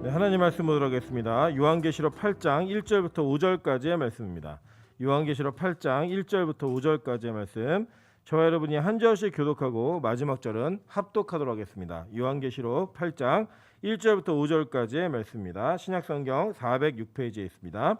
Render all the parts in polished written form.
네, 하나님 말씀 보도록 하겠습니다. 요한계시록 8장 1절부터 5절까지의 말씀입니다. 요한계시록 8장 1절부터 5절까지의 말씀. 저와 여러분이 한 절씩 교독하고 마지막 절은 합독하도록 하겠습니다. 요한계시록 8장 1절부터 5절까지의 말씀입니다. 신약성경 406페이지에 있습니다.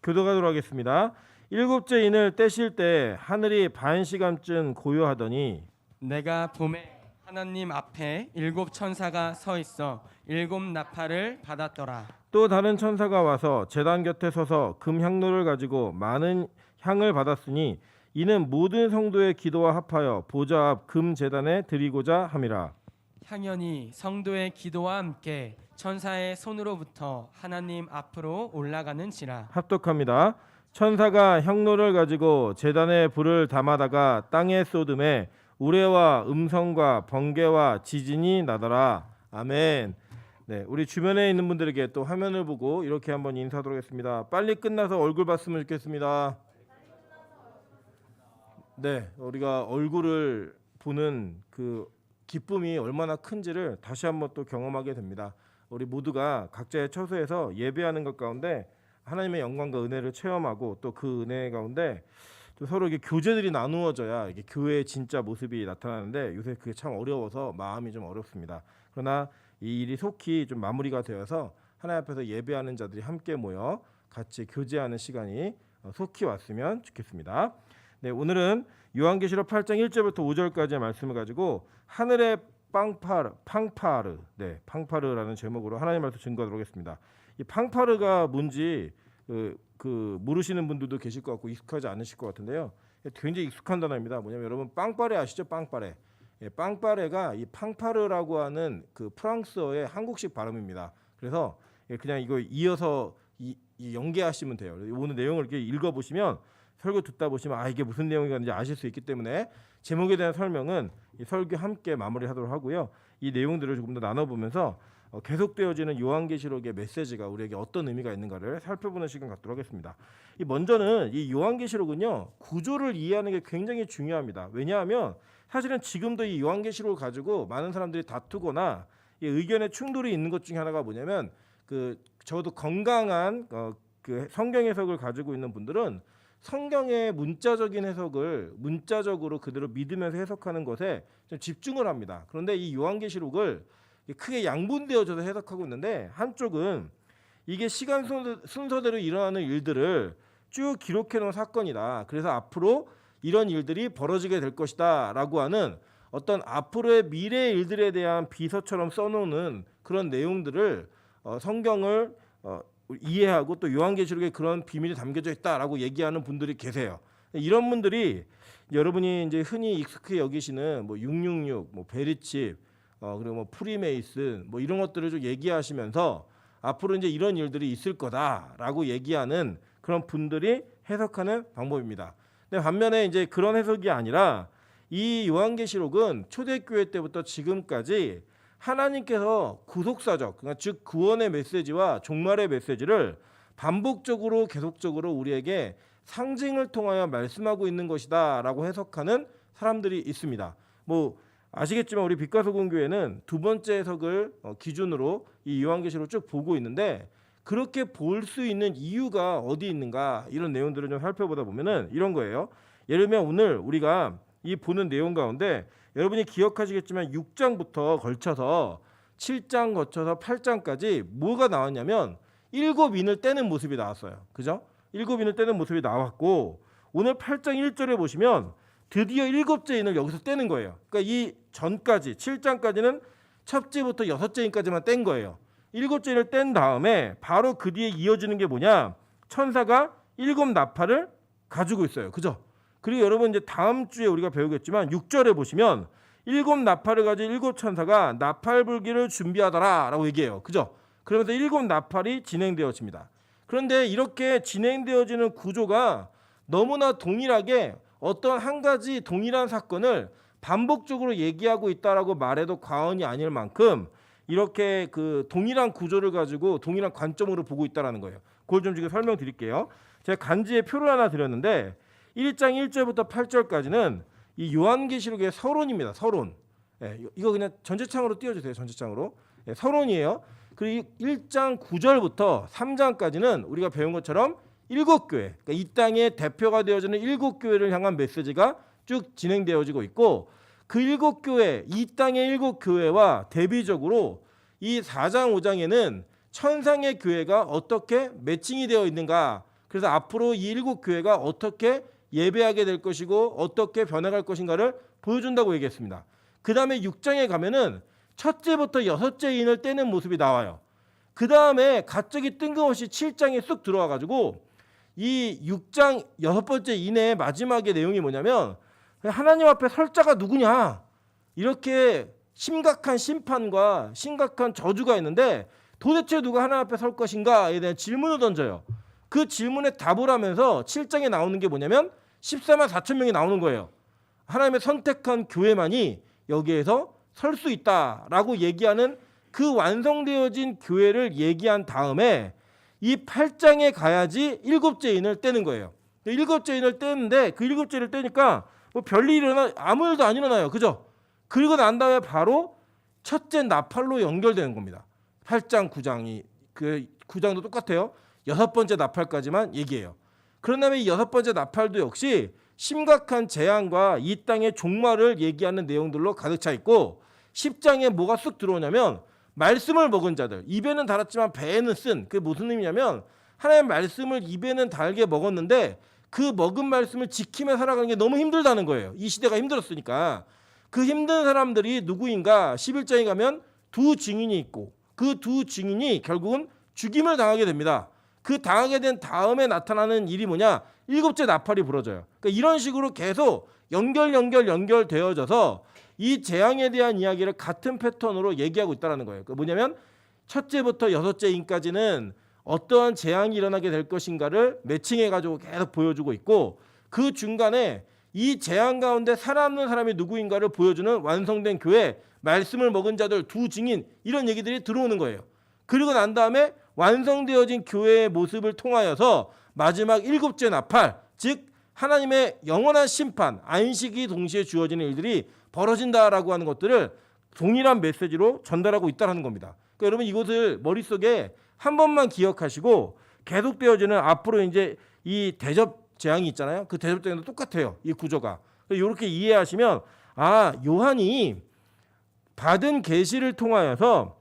교독하도록 하겠습니다. 일곱째 인을 떼실 때 하늘이 반 시간쯤 고요하더니 내가 봄에 하나님 앞에 일곱 천사가 서 있어 일곱 나팔을 받았더라. 또 다른 천사가 와서 제단 곁에 서서 금 향로를 가지고 많은 향을 받았으니 이는 모든 성도의 기도와 합하여 보좌 앞 금 제단에 드리고자 함이라. 향연이 성도의 기도와 함께 천사의 손으로부터 하나님 앞으로 올라가는지라. 합독합니다. 천사가 향로를 가지고 제단에 불을 담아다가 땅에 쏟음에 우레와 음성과 번개와 지진이 나더라. 아멘. 네, 우리 주변에 있는 분들에게 또 화면을 보고 이렇게 한번 인사하도록 하겠습니다. 빨리 끝나서 얼굴 봤으면 좋겠습니다. 네, 우리가 얼굴을 보는 그 기쁨이 얼마나 큰지를 다시 한번 또 경험하게 됩니다. 우리 모두가 각자의 처소에서 예배하는 것 가운데 하나님의 영광과 은혜를 체험하고 또 그 은혜 가운데 또 서로 이게 교제들이 나누어져야 이게 교회의 진짜 모습이 나타나는데 요새 그게 참 어려워서 마음이 좀 어렵습니다. 그러나 이 일이 속히 좀 마무리가 되어서 하나님 앞에서 예배하는 자들이 함께 모여 같이 교제하는 시간이 속히 왔으면 좋겠습니다. 네, 오늘은 요한계시록 8장 1절부터 5절까지의 말씀을 가지고 하늘의 팡파르, 네, 팡파르라는 제목으로 하나님 말씀 증거하도록 하겠습니다. 이 팡파르가 뭔지 모르시는 분들도 계실 것 같고 익숙하지 않으실 것 같은데요. 굉장히 익숙한 단어입니다. 뭐냐면 여러분 빵빠레 아시죠? 빵빠레. 예, 빵빠레가 이 팡파르라고 하는 그 프랑스어의 한국식 발음입니다. 그래서 그냥 이거 이어서 연계하시면 돼요. 오늘 내용을 이렇게 읽어보시면 설교 듣다 보시면 이게 무슨 내용인지 아실 수 있기 때문에 제목에 대한 설명은 이 설교 함께 마무리하도록 하고요. 이 내용들을 조금 더 나눠보면서 계속되어지는 요한계시록의 메시지가 우리에게 어떤 의미가 있는가를 살펴보는 시간 갖도록 하겠습니다. 먼저는 이 요한계시록은요 구조를 이해하는 게 굉장히 중요합니다. 왜냐하면 사실은 지금도 이 요한계시록을 가지고 많은 사람들이 다투거나 이 의견의 충돌이 있는 것 중에 하나가 뭐냐면 적어도 건강한 그 성경 해석을 가지고 있는 분들은 성경의 문자적인 해석을 문자적으로 그대로 믿으면서 해석하는 것에 좀 집중을 합니다. 그런데 이 요한계시록을 크게 양분되어져서 해석하고 있는데 한쪽은 이게 시간 순서대로 일어나는 일들을 쭉 기록해 놓은 사건이다. 그래서 앞으로 이런 일들이 벌어지게 될 것이다 라고 하는 어떤 앞으로의 미래의 일들에 대한 비서처럼 써놓는 그런 내용들을 성경을 이해하고 또 요한계시록에 그런 비밀이 담겨져 있다라고 얘기하는 분들이 계세요. 이런 분들이 여러분이 이제 흔히 익숙히 여기시는 뭐 666, 뭐 베리칩, 그리고 뭐 프리메이슨 뭐 이런 것들을 좀 얘기하시면서 앞으로 이제 이런 일들이 있을 거다라고 얘기하는 그런 분들이 해석하는 방법입니다. 근데 반면에 이제 그런 해석이 아니라 이 요한계시록은 초대교회 때부터 지금까지 하나님께서 구속사적, 그러니까 즉 구원의 메시지와 종말의 메시지를 반복적으로 계속적으로 우리에게 상징을 통하여 말씀하고 있는 것이다라고 해석하는 사람들이 있습니다. 뭐 아시겠지만 우리 빛과 소금 교회는 두 번째 해석을 기준으로 이 요한계시록을 쭉 보고 있는데 그렇게 볼 수 있는 이유가 어디 있는가 이런 내용들을 좀 살펴보다 보면은 이런 거예요. 예를 들면 오늘 우리가 이 보는 내용 가운데 여러분이 기억하시겠지만 6장부터 걸쳐서 7장 거쳐서 8장까지 뭐가 나왔냐면 일곱 인을 떼는 모습이 나왔어요. 그죠? 일곱 인을 떼는 모습이 나왔고 오늘 8장 1절에 보시면 드디어 일곱째 인을 여기서 떼는 거예요. 그러니까 이 전까지 7장까지는 첫째부터 여섯째 인까지만 뗀 거예요. 일곱째 인을 뗀 다음에 바로 그 뒤에 이어지는 게 뭐냐? 천사가 일곱 나팔을 가지고 있어요. 그죠? 그리고 여러분 이제 다음 주에 우리가 배우겠지만 6절에 보시면 일곱 나팔을 가진 일곱 천사가 나팔 불기를 준비하더라라고 얘기해요. 그죠? 그러면서 일곱 나팔이 진행되어집니다. 그런데 이렇게 진행되어지는 구조가 너무나 동일하게 어떤 한 가지 동일한 사건을 반복적으로 얘기하고 있다라고 말해도 과언이 아닐 만큼 이렇게 그 동일한 구조를 가지고 동일한 관점으로 보고 있다라는 거예요. 그걸 좀 지금 설명드릴게요. 제가 간지에 표를 하나 드렸는데 1장 1절부터 8절까지는 이 요한계시록의 서론입니다. 서론. 이거 그냥 전체창으로 띄워주세요. 전체창으로. 서론이에요. 그리고 1장 9절부터 3장까지는 우리가 배운 것처럼 7교회, 그러니까 이 땅의 대표가 되어지는 7교회를 향한 메시지가 쭉 진행되어지고 있고, 그 7교회, 이 땅의 7교회와 대비적으로 이 4장 5장에는 천상의 교회가 어떻게 매칭이 되어 있는가, 그래서 앞으로 이 7교회가 어떻게 예배하게 될 것이고 어떻게 변해갈 것인가를 보여준다고 얘기했습니다. 그 다음에 6장에 가면은 첫째부터 여섯째 인을 떼는 모습이 나와요. 그 다음에 갑자기 뜬금없이 7장에 쑥 들어와가지고 이 6장 6번째 인의 마지막의 내용이 뭐냐면 하나님 앞에 설 자가 누구냐, 이렇게 심각한 심판과 심각한 저주가 있는데 도대체 누가 하나님 앞에 설 것인가에 대한 질문을 던져요. 그 질문에 답을 하면서 7장에 나오는 게 뭐냐면 14만 4천 명이 나오는 거예요. 하나님의 선택한 교회만이 여기에서 설 수 있다라고 얘기하는 그 완성되어진 교회를 얘기한 다음에 이 8장에 가야지 7째 인을 떼는 거예요. 7째 인을 떼는데 그 7째를 떼니까 뭐 별일이 일어나, 아무 일도 안 일어나요. 그죠? 그리고 난 다음에 바로 첫째 나팔로 연결되는 겁니다. 8장 9장이 그 9장도 똑같아요. 6번째 나팔까지만 얘기해요. 그런 다음에 이 6번째 나팔도 역시 심각한 재앙과 이 땅의 종말을 얘기하는 내용들로 가득 차 있고, 10장에 뭐가 쑥 들어오냐면 말씀을 먹은 자들, 입에는 달았지만 배에는 쓴, 그게 무슨 의미냐면 하나님의 말씀을 입에는 달게 먹었는데 그 먹은 말씀을 지키며 살아가는 게 너무 힘들다는 거예요. 이 시대가 힘들었으니까. 그 힘든 사람들이 누구인가, 11장에 가면 두 증인이 있고 그 두 증인이 결국은 죽임을 당하게 됩니다. 그 당하게 된 다음에 나타나는 일이 뭐냐, 7째 나팔이 부러져요. 그러니까 이런 식으로 계속 연결되어져서 이 재앙에 대한 이야기를 같은 패턴으로 얘기하고 있다는 거예요. 그러니까 뭐냐면 첫째부터 6째 인까지는 어떠한 재앙이 일어나게 될 것인가를 매칭해가지고 계속 보여주고 있고, 그 중간에 이 재앙 가운데 살아남는 사람이 누구인가를 보여주는 완성된 교회, 말씀을 먹은 자들, 두 증인, 이런 얘기들이 들어오는 거예요. 그리고 난 다음에 완성되어진 교회의 모습을 통하여서 마지막 7째 나팔, 즉 하나님의 영원한 심판, 안식이 동시에 주어지는 일들이 벌어진다라고 하는 것들을 동일한 메시지로 전달하고 있다는 겁니다. 그러니까 여러분 이것을 머릿속에 한 번만 기억하시고 계속되어지는 앞으로 이제 이 대접 재앙이 있잖아요. 그 대접 재앙도 똑같아요. 이 구조가. 이렇게 이해하시면 요한이 받은 계시를 통하여서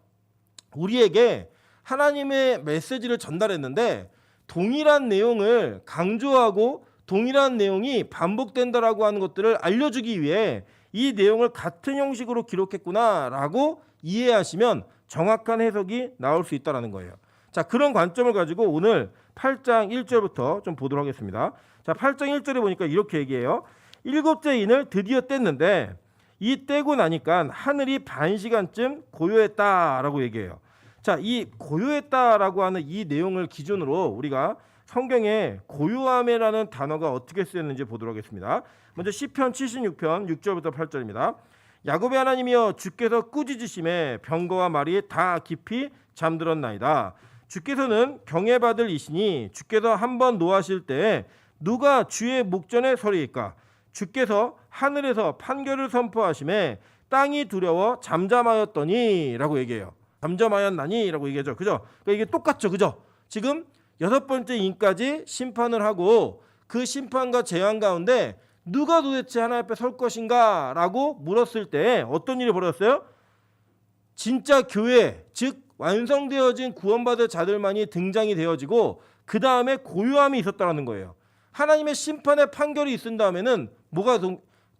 우리에게 하나님의 메시지를 전달했는데 동일한 내용을 강조하고 동일한 내용이 반복된다라고 하는 것들을 알려주기 위해 이 내용을 같은 형식으로 기록했구나라고 이해하시면 정확한 해석이 나올 수 있다는 거예요. 자, 그런 관점을 가지고 오늘 8장 1절부터 좀 보도록 하겠습니다. 자, 8장 1절에 보니까 이렇게 얘기해요. 7째 인을 드디어 뗐는데 이 떼고 나니까 하늘이 반 시간쯤 고요했다라고 얘기해요. 자, 이 고요했다라고 하는 이 내용을 기준으로 우리가 성경에 고요함이라는 단어가 어떻게 쓰였는지 보도록 하겠습니다. 먼저 시편 76편 6절부터 8절입니다. 야곱의 하나님이여 주께서 꾸짖으심에 병거와 말이 다 깊이 잠들었나이다. 주께서는 경외받을 이시니 주께서 한번 노하실 때에 누가 주의 목전에 서리이까. 주께서 하늘에서 판결을 선포하심에 땅이 두려워 잠잠하였더니 라고 얘기해요. 잠잠하였나니 라고 얘기하죠. 그죠? 그러니까 이게 똑같죠. 그죠? 지금 6번째 인까지 심판을 하고 그 심판과 재앙 가운데 누가 도대체 하나님 앞에 설 것인가 라고 물었을 때 어떤 일이 벌어졌어요? 진짜 교회, 즉 완성되어진 구원받을 자들만이 등장이 되어지고 그 다음에 고요함이 있었다는 거예요. 하나님의 심판의 판결이 있은 다음에는 뭐가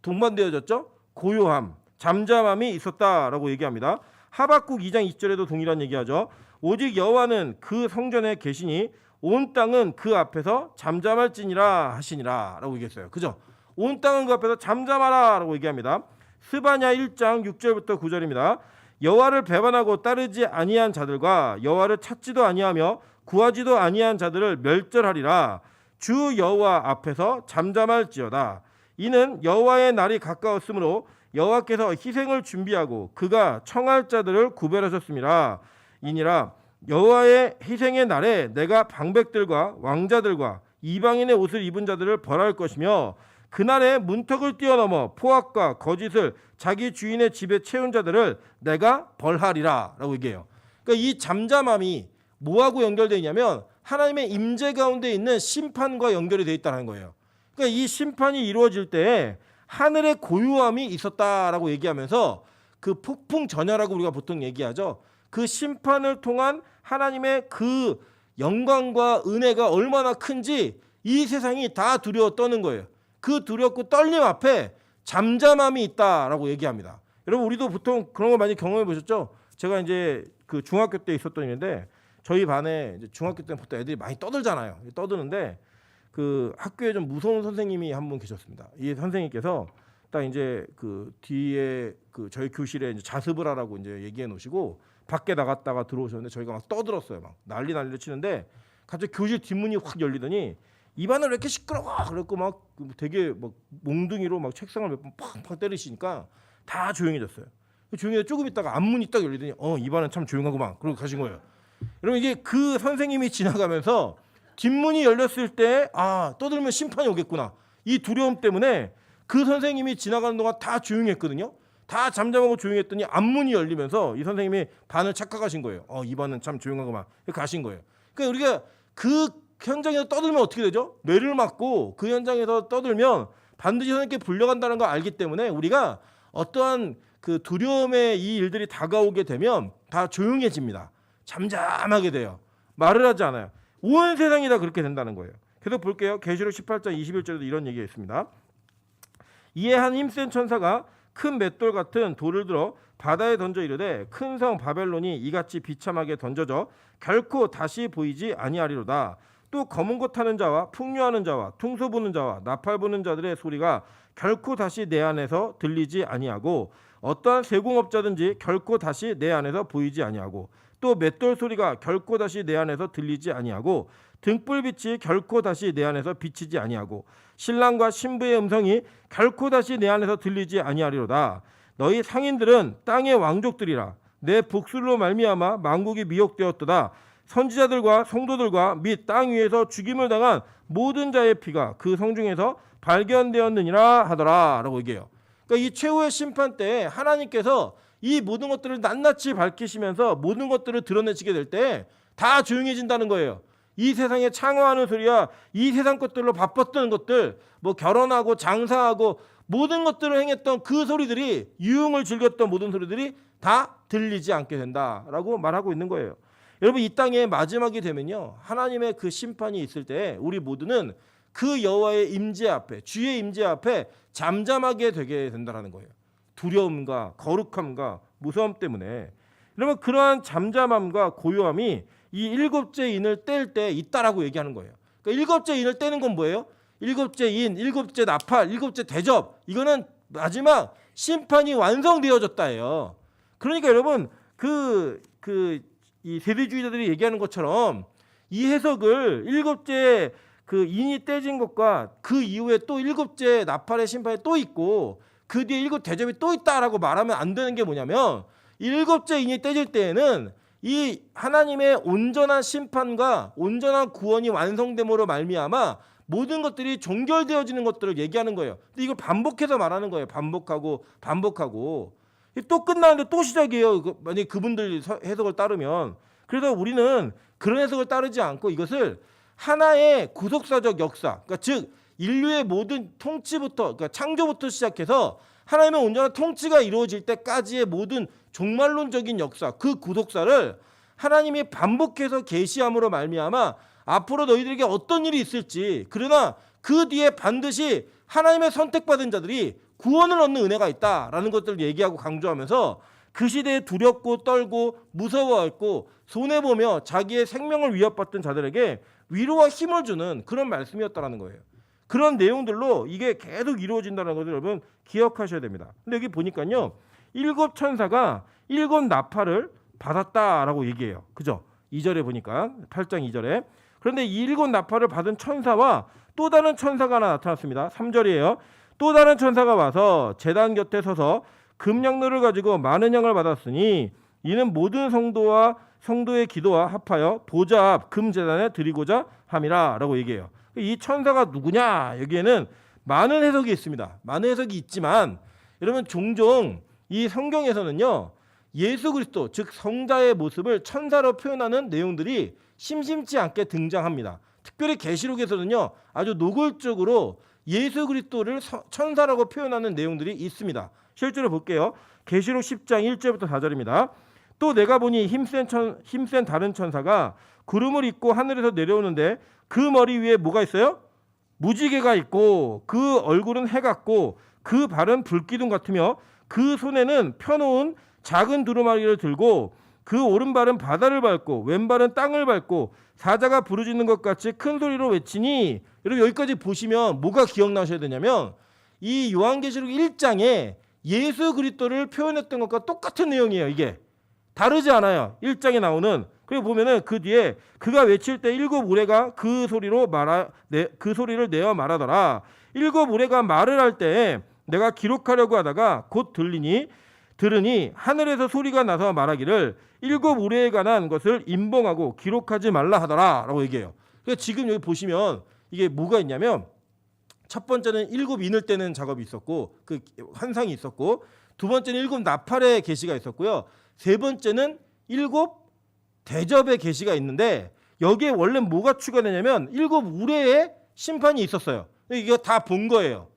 동반되어졌죠? 고요함, 잠잠함이 있었다라고 얘기합니다. 하박국 2장 20절에도 동일한 얘기하죠. 오직 여호와는 그 성전에 계시니 온 땅은 그 앞에서 잠잠할지니라 하시니라 라고 얘기했어요. 그죠? 온 땅은 그 앞에서 잠잠하라 라고 얘기합니다. 스바냐 1장 6절부터 9절입니다. 여호와를 배반하고 따르지 아니한 자들과 여호와를 찾지도 아니하며 구하지도 아니한 자들을 멸절하리라. 주 여호와 앞에서 잠잠할지어다. 이는 여호와의 날이 가까웠으므로 여호와께서 희생을 준비하고 그가 청할 자들을 구별하셨습니다. 이니라 여호와의 희생의 날에 내가 방백들과 왕자들과 이방인의 옷을 입은 자들을 벌할 것이며 그날에 문턱을 뛰어넘어 포악과 거짓을 자기 주인의 집에 채운 자들을 내가 벌하리라 라고 얘기해요. 그러니까 이 잠잠함이 뭐하고 연결되어 있냐면 하나님의 임재 가운데 있는 심판과 연결이 되어 있다는 거예요. 그러니까 이 심판이 이루어질 때 하늘의 고요함이 있었다라고 얘기하면서 그 폭풍 전야라고 우리가 보통 얘기하죠. 그 심판을 통한 하나님의 그 영광과 은혜가 얼마나 큰지 이 세상이 다 두려워 떠는 거예요. 그 두렵고 떨림 앞에 잠잠함이 있다라고 얘기합니다. 여러분 우리도 보통 그런 거 많이 경험해 보셨죠? 제가 이제 그 중학교 때 있었던 일인데 저희 반에 이제 중학교 때부터 애들이 많이 떠들잖아요. 떠드는데 그 학교에 좀 무서운 선생님이 한 분 계셨습니다. 이 선생님께서 딱 이제 그 뒤에 그 저희 교실에 이제 자습을 하라고 이제 얘기해 놓으시고 밖에 나갔다가 들어오셨는데 저희가 막 떠들었어요. 막 난리를 치는데 갑자기 교실 뒷문이 확 열리더니 입안을 왜 이렇게 시끄러워? 그랬고 막 되게 막 몽둥이로 막 책상을 몇 번 팍팍 때리시니까 다 조용해졌어요. 조용해서 조금 있다가 앞문이 딱 열리더니 입안은 참 조용하구만. 그러고 가신 거예요. 여러분 이게 그 선생님이 지나가면서 뒷문이 열렸을 때 떠들면 심판이 오겠구나. 이 두려움 때문에 그 선생님이 지나가는 동안 다 조용했거든요. 다 잠잠하고 조용했더니 앞문이 열리면서 이 선생님이 반을 착각하신 거예요. 입안은 참 조용하구만. 가신 거예요. 그러니까 우리가 그 현장에서 떠들면 어떻게 되죠? 뇌를 맞고 그 현장에서 떠들면 반드시 선생님께 불려간다는 걸 알기 때문에 우리가 어떠한 그 두려움의 이 일들이 다가오게 되면 다 조용해집니다. 잠잠하게 돼요. 말을 하지 않아요. 온 세상이 다 그렇게 된다는 거예요. 계속 볼게요. 계시록 18장 21절에도 이런 얘기가 있습니다. 이에 한 힘센 천사가 큰 맷돌 같은 돌을 들어 바다에 던져 이르되 큰 성 바벨론이 이같이 비참하게 던져져 결코 다시 보이지 아니하리로다. 또 검은 것 타는 자와 풍류하는 자와 퉁소 부는 자와 나팔 부는 자들의 소리가 결코 다시 내 안에서 들리지 아니하고 어떠한 세공업자든지 결코 다시 내 안에서 보이지 아니하고 또 맷돌 소리가 결코 다시 내 안에서 들리지 아니하고 등불빛이 결코 다시 내 안에서 비치지 아니하고 신랑과 신부의 음성이 결코 다시 내 안에서 들리지 아니하리로다. 너희 상인들은 땅의 왕족들이라. 내 복술로 말미암아 만국이 미혹되었도다. 선지자들과 성도들과 및 땅 위에서 죽임을 당한 모든 자의 피가 그 성중에서 발견되었느니라 하더라 라고 얘기해요. 그러니까 이 최후의 심판 때 하나님께서 이 모든 것들을 낱낱이 밝히시면서 모든 것들을 드러내시게 될 때 다 조용해진다는 거예요. 이 세상에 창화하는 소리야, 이 세상 것들로 바빴던 것들, 뭐 결혼하고 장사하고 모든 것들을 행했던 그 소리들이, 유흥을 즐겼던 모든 소리들이 다 들리지 않게 된다라고 말하고 있는 거예요. 여러분 이 땅의 마지막이 되면요, 하나님의 그 심판이 있을 때 우리 모두는 그 여호와의 임재 앞에, 주의 임재 앞에 잠잠하게 되게 된다는 거예요. 두려움과 거룩함과 무서움 때문에. 여러분 그러한 잠잠함과 고요함이 이 일곱째 인을 뗄 때 있다라고 얘기하는 거예요. 그러니까 일곱째 인을 떼는 건 뭐예요? 일곱째 인, 일곱째 나팔, 일곱째 대접. 이거는 마지막 심판이 완성되어졌다예요. 그러니까 여러분 이 세대주의자들이 얘기하는 것처럼 이 해석을 일곱째 그 인이 떼진 것과 그 이후에 또 일곱째 나팔의 심판이 또 있고 그 뒤에 일곱 대접이 또 있다라고 말하면 안 되는 게 뭐냐면, 일곱째 인이 떼질 때에는 이 하나님의 온전한 심판과 온전한 구원이 완성됨으로 말미암아 모든 것들이 종결되어지는 것들을 얘기하는 거예요. 근데 이걸 반복해서 말하는 거예요. 반복하고 또 끝나는데 또 시작이에요. 만약 그분들 해석을 따르면. 그래서 우리는 그런 해석을 따르지 않고 이것을 하나의 구속사적 역사, 그러니까 즉 인류의 모든 통치부터, 그러니까 창조부터 시작해서 하나님의 온전한 통치가 이루어질 때까지의 모든 종말론적인 역사, 그 구속사를 하나님이 반복해서 계시함으로 말미암아 앞으로 너희들에게 어떤 일이 있을지, 그러나 그 뒤에 반드시 하나님의 선택받은 자들이 구원을 얻는 은혜가 있다라는 것들을 얘기하고 강조하면서 그 시대에 두렵고 떨고 무서워했고 손해보며 자기의 생명을 위협받던 자들에게 위로와 힘을 주는 그런 말씀이었다라는 거예요. 그런 내용들로 이게 계속 이루어진다는 것을 여러분 기억하셔야 됩니다. 근데 여기 보니까요, 일곱 천사가 일곱 나팔을 받았다라고 얘기해요. 그죠? 2절에 보니까 8장 2절에. 그런데 이 일곱 나팔을 받은 천사와 또 다른 천사가 하나 나타났습니다. 3절이에요. 또 다른 천사가 와서 제단 곁에 서서 금양로를 가지고 많은 양을 받았으니 이는 모든 성도와 성도의 기도와 합하여 보좌 앞 금제단에 드리고자 함이라 라고 얘기해요. 이 천사가 누구냐? 여기에는 많은 해석이 있습니다. 많은 해석이 있지만 여러분 종종 이 성경에서는요, 예수 그리스도 즉 성자의 모습을 천사로 표현하는 내용들이 심심치 않게 등장합니다. 특별히 계시록에서는요 아주 노골적으로 예수 그리스도를 천사라고 표현하는 내용들이 있습니다. 실제로 볼게요. 계시록 10장 1절부터 4절입니다. 또 내가 보니 힘센 다른 천사가 구름을 입고 하늘에서 내려오는데 그 머리 위에 뭐가 있어요? 무지개가 있고 그 얼굴은 해 같고 그 발은 불기둥 같으며 그 손에는 펴놓은 작은 두루마리를 들고 그 오른발은 바다를 밟고 왼발은 땅을 밟고 사자가 부르짖는 것 같이 큰 소리로 외치니, 여러분 여기까지 보시면 뭐가 기억나셔야 되냐면 이 요한계시록 1장에 예수 그리스도를 표현했던 것과 똑같은 내용이에요. 이게 다르지 않아요. 1장에 나오는. 그리고 보면은 그 뒤에 그가 외칠 때 일곱 우레가 그 소리를 내어 말하더라. 일곱 우레가 말을 할 때 내가 기록하려고 하다가 곧 들으니 하늘에서 소리가 나서 말하기를 일곱 우레에 관한 것을 임봉하고 기록하지 말라 하더라라고 얘기해요. 그러니까 지금 여기 보시면 이게 뭐가 있냐면 첫 번째는 일곱 인을 떼는 작업이 있었고 그 환상이 있었고, 두 번째는 일곱 나팔의 계시가 있었고요. 세 번째는 일곱 대접의 계시가 있는데 여기에 원래 뭐가 추가되냐면 일곱 우레의 심판이 있었어요. 이거 다 본 거예요.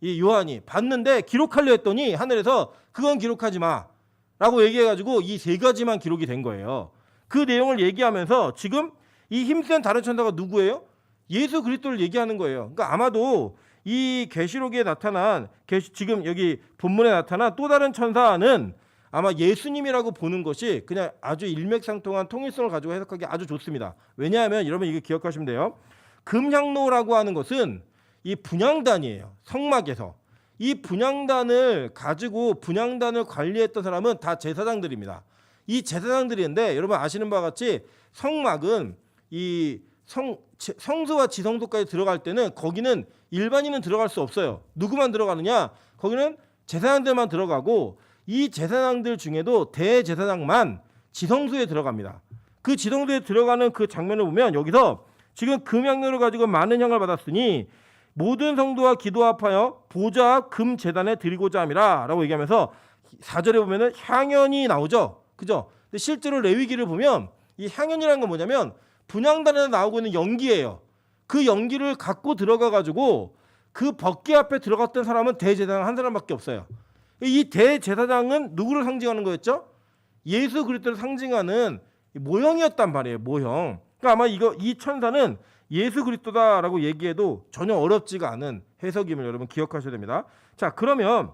이 요한이 봤는데 기록하려 했더니 하늘에서 그건 기록하지 마라고 얘기해가지고 이 세 가지만 기록이 된 거예요. 그 내용을 얘기하면서 지금 이 힘센 다른 천사가 누구예요? 예수 그리스도를 얘기하는 거예요. 그러니까 아마도 이 계시록에 나타난 지금 여기 본문에 나타난 또 다른 천사는 아마 예수님이라고 보는 것이 그냥 아주 일맥상통한 통일성을 가지고 해석하기 아주 좋습니다. 왜냐하면 여러분 이거 기억하시면 돼요. 금향로라고 하는 것은 이 분향단이에요. 성막에서 이 분향단을 가지고 분향단을 관리했던 사람은 다 제사장들입니다. 이 제사장들인데 여러분 아시는 바와 같이 성막은 이 성소와 지성소까지 들어갈 때는 거기는 일반인은 들어갈 수 없어요. 누구만 들어가느냐? 거기는 제사장들만 들어가고 이 제사장들 중에도 대제사장만 지성소에 들어갑니다. 그 지성소에 들어가는 그 장면을 보면 여기서 지금 금향로를 가지고 많은 향을 받았으니 모든 성도와 기도합하여 보좌 앞 금 제단에 드리고자 함이라 라고 얘기하면서 4절에 보면은 향연이 나오죠. 그죠? 근데 실제로 레위기를 보면 이 향연이라는 건 뭐냐면 분향단에 나오고 있는 연기예요. 그 연기를 갖고 들어가 가지고 그 법궤 앞에 들어갔던 사람은 대제사장 한 사람밖에 없어요. 이 대제사장은 누구를 상징하는 거였죠? 예수 그리스도를 상징하는 모형이었단 말이에요. 모형. 그러니까 아마 이 천사는 예수 그리스도다라고 얘기해도 전혀 어렵지가 않은 해석임을 여러분 기억하셔야 됩니다. 자, 그러면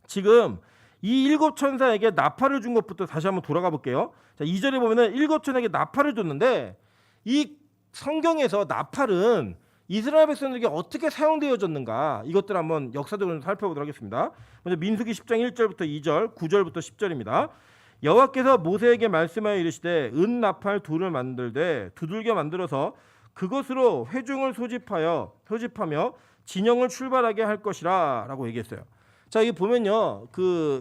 지금 이 일곱 천사에게 나팔을 준 것부터 다시 한번 돌아가 볼게요. 자, 2절에 보면은 일곱 천사에게 나팔을 줬는데 이 성경에서 나팔은 이스라엘 백성들에게 어떻게 사용되어졌는가, 이것들 한번 역사적으로 살펴보도록 하겠습니다. 먼저 민수기 10장 1절부터 2절, 9절부터 10절입니다. 여호와께서 모세에게 말씀하여 이르시되 은 나팔 둘을 만들되 두들겨 만들어서 그것으로 회중을 소집하며 진영을 출발하게 할 것이라 라고 얘기했어요. 자, 이게 보면요,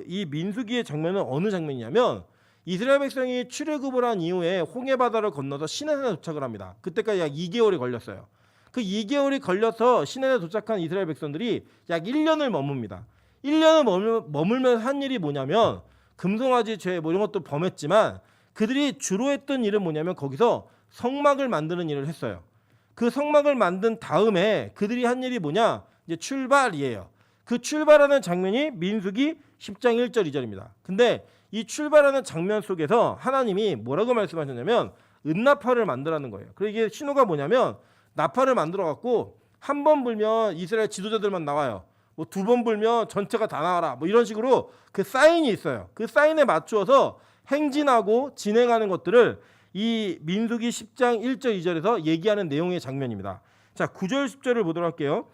이 민수기의 장면은 어느 장면이냐면 이스라엘 백성이 출애굽을 한 이후에 홍해 바다를 건너서 시내산에 도착을 합니다. 그때까지 약 2개월이 걸렸어요. 그 2개월이 걸려서 시내에 도착한 이스라엘 백성들이 약 1년을 머뭅니다. 1년을 머물면서 한 일이 뭐냐면 금송아지 죄 뭐 이런 것도 범했지만 그들이 주로 했던 일은 뭐냐면 거기서 성막을 만드는 일을 했어요. 그 성막을 만든 다음에 그들이 한 일이 뭐냐? 이제 출발이에요. 그 출발하는 장면이 민수기 10장 1절 2절입니다. 근데 이 출발하는 장면 속에서 하나님이 뭐라고 말씀하셨냐면 은나팔을 만들라는 거예요. 그리고 이게 신호가 뭐냐면 나팔을 만들어 갖고 한 번 불면 이스라엘 지도자들만 나와요. 뭐 두 번 불면 전체가 다 나와라. 뭐 이런 식으로 그 사인이 있어요. 그 사인에 맞추어서 행진하고 진행하는 것들을 이 민수기 10장 1절 2절에서 얘기하는 내용의 장면입니다. 자, 9절 10절을 보도록 할게요.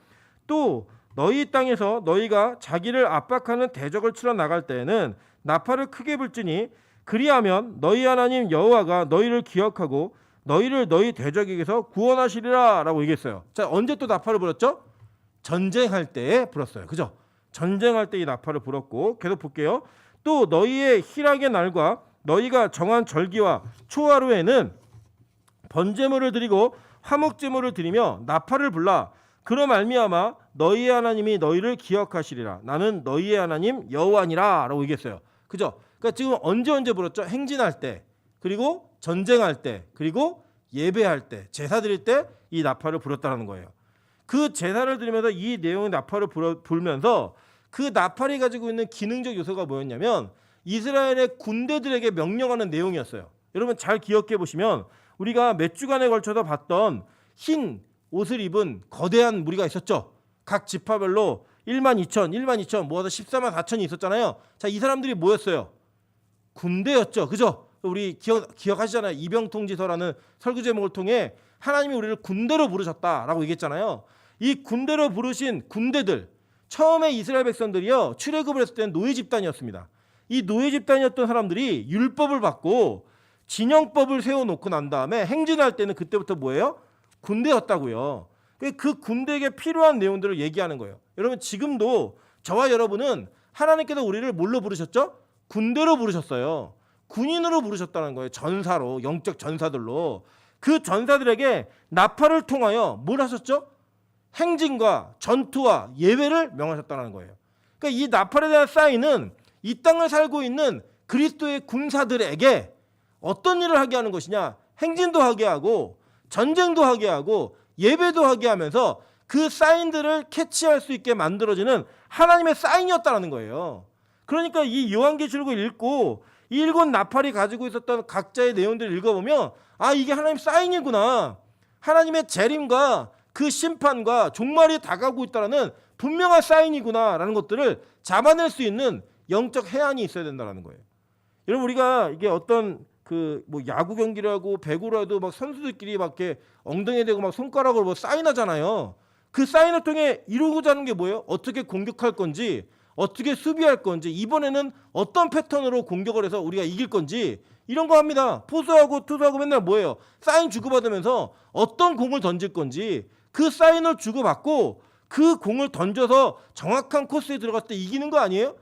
또 너희 땅에서 너희가 자기를 압박하는 대적을 치러 나갈 때에는 나팔을 크게 불지니 그리하면 너희 하나님 여호와가 너희를 기억하고 너희를 너희 대적에게서 구원하시리라 라고 얘기했어요. 자, 언제 또 나팔을 불었죠? 전쟁할 때에 불었어요. 그죠? 전쟁할 때 이 나팔을 불었고, 계속 볼게요. 또 너희의 희락의 날과 너희가 정한 절기와 초하루에는 번제물을 드리고 화목제물을 드리며 나팔을 불라. 그로 말미암아 너희의 하나님이 너희를 기억하시리라. 나는 너희의 하나님 여호와니라 라고 얘기했어요. 그죠? 그러니까 그러니까 지금 언제 불었죠? 행진할 때, 그리고 전쟁할 때, 그리고 예배할 때, 제사 드릴 때 이 나팔을 불었다는 거예요. 그 제사를 드리면서 이 내용의 나팔을 불면서 그 나팔이 가지고 있는 기능적 요소가 뭐였냐면 이스라엘의 군대들에게 명령하는 내용이었어요. 여러분 잘 기억해 보시면 우리가 몇 주간에 걸쳐서 봤던 흰 옷을 입은 거대한 무리가 있었죠. 각 지파별로 1만 2천 모아서 14만 4천이 있었잖아요. 자, 이 사람들이 뭐였어요? 군대였죠. 그죠? 우리 기억하시잖아요. 이병통지서라는 설교 제목을 통해 하나님이 우리를 군대로 부르셨다라고 얘기했잖아요. 이 군대로 부르신 군대들, 처음에 이스라엘 백성들이요 출애굽을 했을 때는 노예 집단이었습니다. 이 노예 집단이었던 사람들이 율법을 받고 진영법을 세워놓고 난 다음에 행진할 때는 그때부터 뭐예요? 군대였다고요. 그 군대에게 필요한 내용들을 얘기하는 거예요. 여러분 지금도 저와 여러분은 하나님께서 우리를 뭘로 부르셨죠? 군대로 부르셨어요. 군인으로 부르셨다는 거예요. 전사로, 영적 전사들로. 그 전사들에게 나팔을 통하여 뭘 하셨죠? 행진과 전투와 예배를 명하셨다는 거예요. 그러니까 이 나팔에 대한 사인은 이 땅을 살고 있는 그리스도의 군사들에게 어떤 일을 하게 하는 것이냐? 행진도 하게 하고 전쟁도 하게 하고 예배도 하게 하면서 그 사인들을 캐치할 수 있게 만들어지는 하나님의 사인이었다는 거예요. 그러니까 이 요한계시록을 읽고 이 일곱 나팔이 가지고 있었던 각자의 내용들을 읽어보면 아, 이게 하나님 사인이구나. 하나님의 재림과 그 심판과 종말이 다가오고 있다는 분명한 사인이구나라는 것들을 잡아낼 수 있는 영적 해안이 있어야 된다는 거예요. 여러분 우리가 이게 어떤 그 뭐 야구 경기를 하고 배구를 해도 막 선수들끼리 막 이렇게 엉덩이에 대고 막 손가락으로 뭐 사인하잖아요. 그 사인을 통해 이루고자 하는 게 뭐예요? 어떻게 공격할 건지, 어떻게 수비할 건지, 이번에는 어떤 패턴으로 공격을 해서 우리가 이길 건지 이런 거 합니다. 포수하고 투수하고 맨날 뭐예요? 사인 주고받으면서 어떤 공을 던질 건지 그 사인을 주고받고 그 공을 던져서 정확한 코스에 들어갔을 때 이기는 거 아니에요?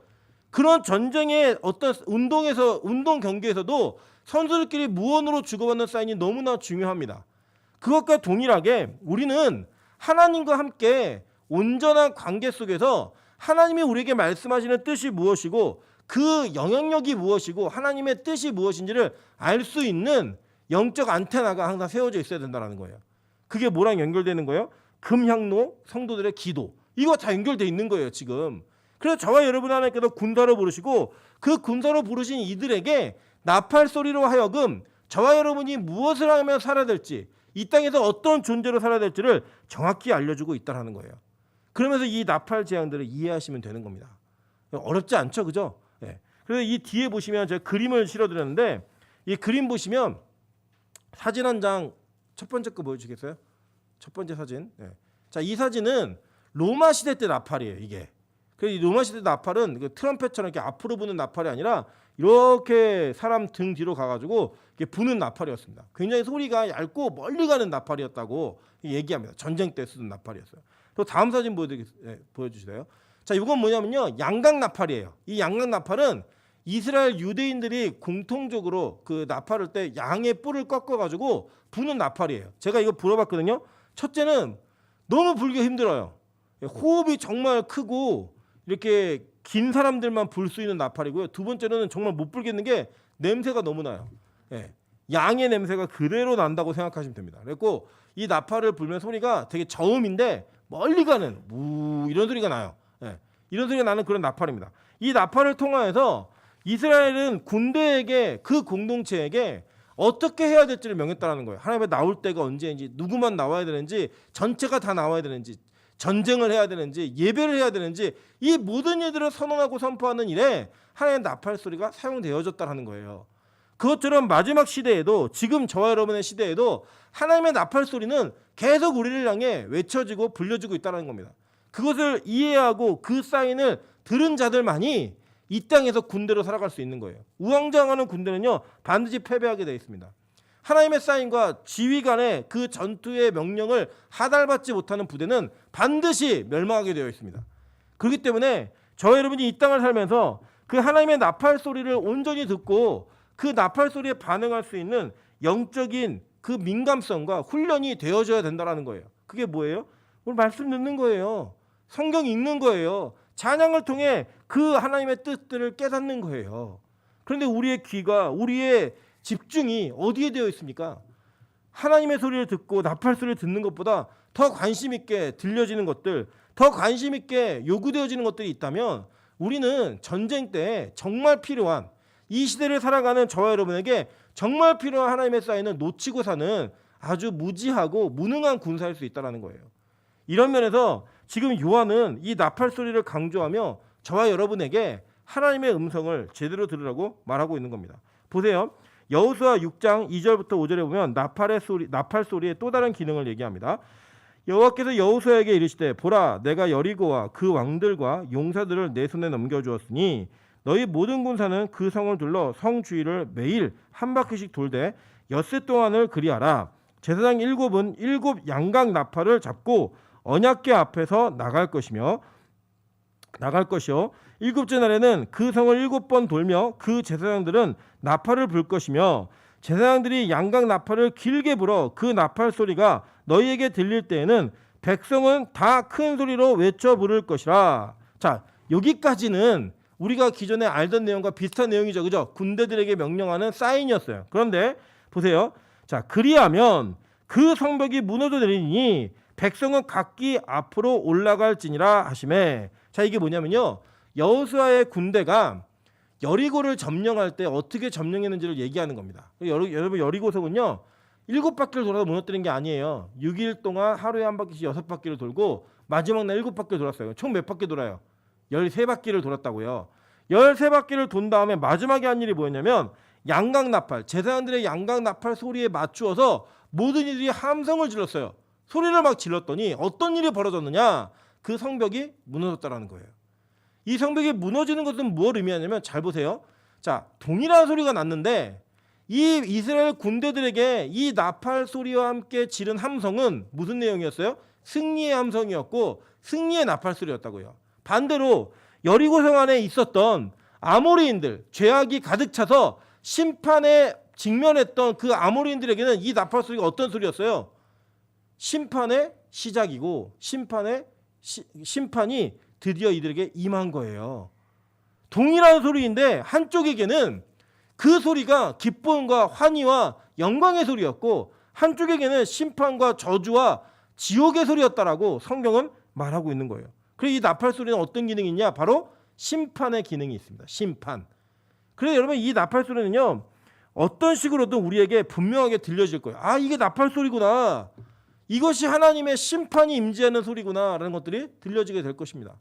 그런 전쟁의 어떤 운동 경기에서도 선수들끼리 무언으로 주고받는 사인이 너무나 중요합니다. 그것과 동일하게 우리는 하나님과 함께 온전한 관계 속에서 하나님이 우리에게 말씀하시는 뜻이 무엇이고 그 영향력이 무엇이고 하나님의 뜻이 무엇인지를 알 수 있는 영적 안테나가 항상 세워져 있어야 된다는 거예요. 그게 뭐랑 연결되는 거예요? 금향로 성도들의 기도. 이거 다 연결돼 있는 거예요 지금. 그래서 저와 여러분 하나님께서 군사로 부르시고 그 군사로 부르신 이들에게 나팔 소리로 하여금 저와 여러분이 무엇을 하면 살아야 될지, 이 땅에서 어떤 존재로 살아야 될지를 정확히 알려주고 있다는 거예요. 그러면서 이 나팔 재앙들을 이해하시면 되는 겁니다. 어렵지 않죠, 그죠? 네. 그래서 이 뒤에 보시면 제가 그림을 실어드렸는데 이 그림 보시면 사진 한 장 첫 번째 거 보여주시겠어요? 첫 번째 사진. 네. 자, 이 사진은 로마 시대 때 나팔이에요, 이게. 이 로마 시대 나팔은 트럼펫처럼 이렇게 앞으로 부는 나팔이 아니라 이렇게 사람 등 뒤로 가가지고 이렇게 부는 나팔이었습니다. 굉장히 소리가 얇고 멀리 가는 나팔이었다고 얘기합니다. 전쟁 때 쓰던 나팔이었어요. 또 다음 사진 보여주실래요? 자, 이건 뭐냐면요, 양각 나팔이에요. 이 양각 나팔은 이스라엘 유대인들이 공통적으로 그 나팔을 때 양의 뿔을 꺾어가지고 부는 나팔이에요. 제가 이거 불어봤거든요. 첫째는 너무 불기 힘들어요. 호흡이 정말 크고 이렇게 긴 사람들만 불 수 있는 나팔이고요. 두 번째로는 정말 못 불겠는 게 냄새가 너무 나요. 예, 양의 냄새가 그대로 난다고 생각하시면 됩니다. 그리고 이 나팔을 불면 소리가 되게 저음인데 멀리 가는 무 이런 소리가 나요. 예, 이런 소리가 나는 그런 나팔입니다. 이 나팔을 통하여서 이스라엘은 군대에게 그 공동체에게 어떻게 해야 될지를 명했다는 거예요. 하나님의 나올 때가 언제인지, 누구만 나와야 되는지, 전체가 다 나와야 되는지, 전쟁을 해야 되는지, 예배를 해야 되는지, 이 모든 일들을 선언하고 선포하는 일에 하나님의 나팔 소리가 사용되어졌다는 거예요. 그것처럼 마지막 시대에도, 지금 저와 여러분의 시대에도 하나님의 나팔 소리는 계속 우리를 향해 외쳐지고 불려지고 있다는 겁니다. 그것을 이해하고 그 사인을 들은 자들만이 이 땅에서 군대로 살아갈 수 있는 거예요. 우왕좌왕하는 군대는요 반드시 패배하게 되어 있습니다. 하나님의 사인과 지휘 간의 그 전투의 명령을 하달받지 못하는 부대는 반드시 멸망하게 되어 있습니다. 그렇기 때문에 저 여러분이 이 땅을 살면서 그 하나님의 나팔 소리를 온전히 듣고 그 나팔 소리에 반응할 수 있는 영적인 그 민감성과 훈련이 되어져야 된다는 거예요. 그게 뭐예요? 오늘 말씀 듣는 거예요. 성경 읽는 거예요. 찬양을 통해 그 하나님의 뜻들을 깨닫는 거예요. 그런데 우리의 귀가, 우리의 집중이 어디에 되어 있습니까? 하나님의 소리를 듣고 나팔 소리를 듣는 것보다 더 관심 있게 들려지는 것들, 더 관심 있게 요구되어지는 것들이 있다면 우리는 전쟁 때 정말 필요한, 이 시대를 살아가는 저와 여러분에게 정말 필요한 하나님의 사인을 놓치고 사는 아주 무지하고 무능한 군사일 수 있다는 거예요. 이런 면에서 지금 요한은 이 나팔 소리를 강조하며 저와 여러분에게 하나님의 음성을 제대로 들으라고 말하고 있는 겁니다. 보세요. 여호수아 6장 2절부터 5절에 보면 나팔 소리의 또 다른 기능을 얘기합니다. 여호와께서 여호수아에게 이르시되 보라 내가 여리고와 그 왕들과 용사들을 내 손에 넘겨주었으니 너희 모든 군사는 그 성을 둘러 성 주위를 매일 한 바퀴씩 돌되 엿새 동안을 그리하라. 제사장 7은 7 양각 나팔을 잡고 언약궤 앞에서 나갈 것이요. 7째 날에는 그 성을 7번 돌며 그 제사장들은 나팔을 불 것이며 제사장들이 양각 나팔을 길게 불어 그 나팔 소리가 너희에게 들릴 때에는 백성은 다 큰 소리로 외쳐 부를 것이라. 자, 여기까지는 우리가 기존에 알던 내용과 비슷한 내용이죠. 그죠? 군대들에게 명령하는 사인이었어요. 그런데 보세요. 자, 그리하면 그 성벽이 무너져 내리니 백성은 각기 앞으로 올라갈지니라 하시매. 자, 이게 뭐냐면요. 여호수아의 군대가 여리고를 점령할 때 어떻게 점령했는지를 얘기하는 겁니다. 여러분 여리고성은요. 7바퀴를 돌아서 무너뜨린 게 아니에요. 6일 동안 하루에 한 바퀴씩 6바퀴를 돌고 마지막 날 7바퀴를 돌았어요. 총 몇 바퀴 돌아요? 13바퀴를 돌았다고요. 13바퀴를 돈 다음에 마지막에 한 일이 뭐였냐면 양각 나팔, 제사장들의 양각 나팔 소리에 맞추어서 모든 이들이 함성을 질렀어요. 소리를 막 질렀더니 어떤 일이 벌어졌느냐? 그 성벽이 무너졌다라는 거예요. 이 성벽이 무너지는 것은 무엇을 의미하냐면 잘 보세요. 자, 동일한 소리가 났는데 이 이스라엘 군대들에게 이 나팔 소리와 함께 지른 함성은 무슨 내용이었어요? 승리의 함성이었고 승리의 나팔 소리였다고요. 반대로 여리고성 안에 있었던 아모리인들, 죄악이 가득 차서 심판에 직면했던 그 아모리인들에게는 이 나팔 소리가 어떤 소리였어요? 심판의 시작이고 심판이 드디어 이들에게 임한 거예요. 동일한 소리인데 한쪽에게는 그 소리가 기쁨과 환희와 영광의 소리였고 한쪽에게는 심판과 저주와 지옥의 소리였다라고 성경은 말하고 있는 거예요. 그래서 이 나팔 소리는 어떤 기능이 있냐? 바로 심판의 기능이 있습니다. 심판. 그래서 여러분 이 나팔 소리는요. 어떤 식으로든 우리에게 분명하게 들려질 거예요. 아, 이게 나팔 소리구나. 이것이 하나님의 심판이 임재하는 소리구나 라는 것들이 들려지게 될 것입니다.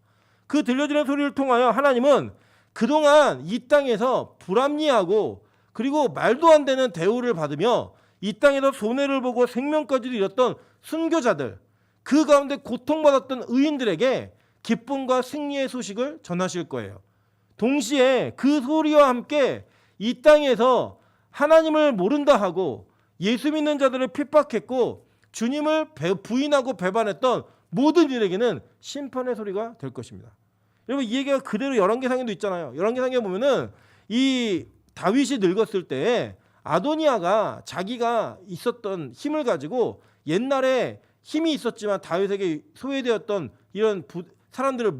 그 들려지는 소리를 통하여 하나님은 그동안 이 땅에서 불합리하고 그리고 말도 안 되는 대우를 받으며 이 땅에서 손해를 보고 생명까지도 잃었던 순교자들, 그 가운데 고통받았던 의인들에게 기쁨과 승리의 소식을 전하실 거예요. 동시에 그 소리와 함께 이 땅에서 하나님을 모른다 하고 예수 믿는 자들을 핍박했고 주님을 부인하고 배반했던 모든 이들에게는 심판의 소리가 될 것입니다. 여러분 이 얘기가 그대로 열왕기상에도 있잖아요. 열왕기상에 보면은 이 다윗이 늙었을 때 아도니아가 자기가 있었던 힘을 가지고 옛날에 힘이 있었지만 다윗에게 소외되었던 이런 사람들을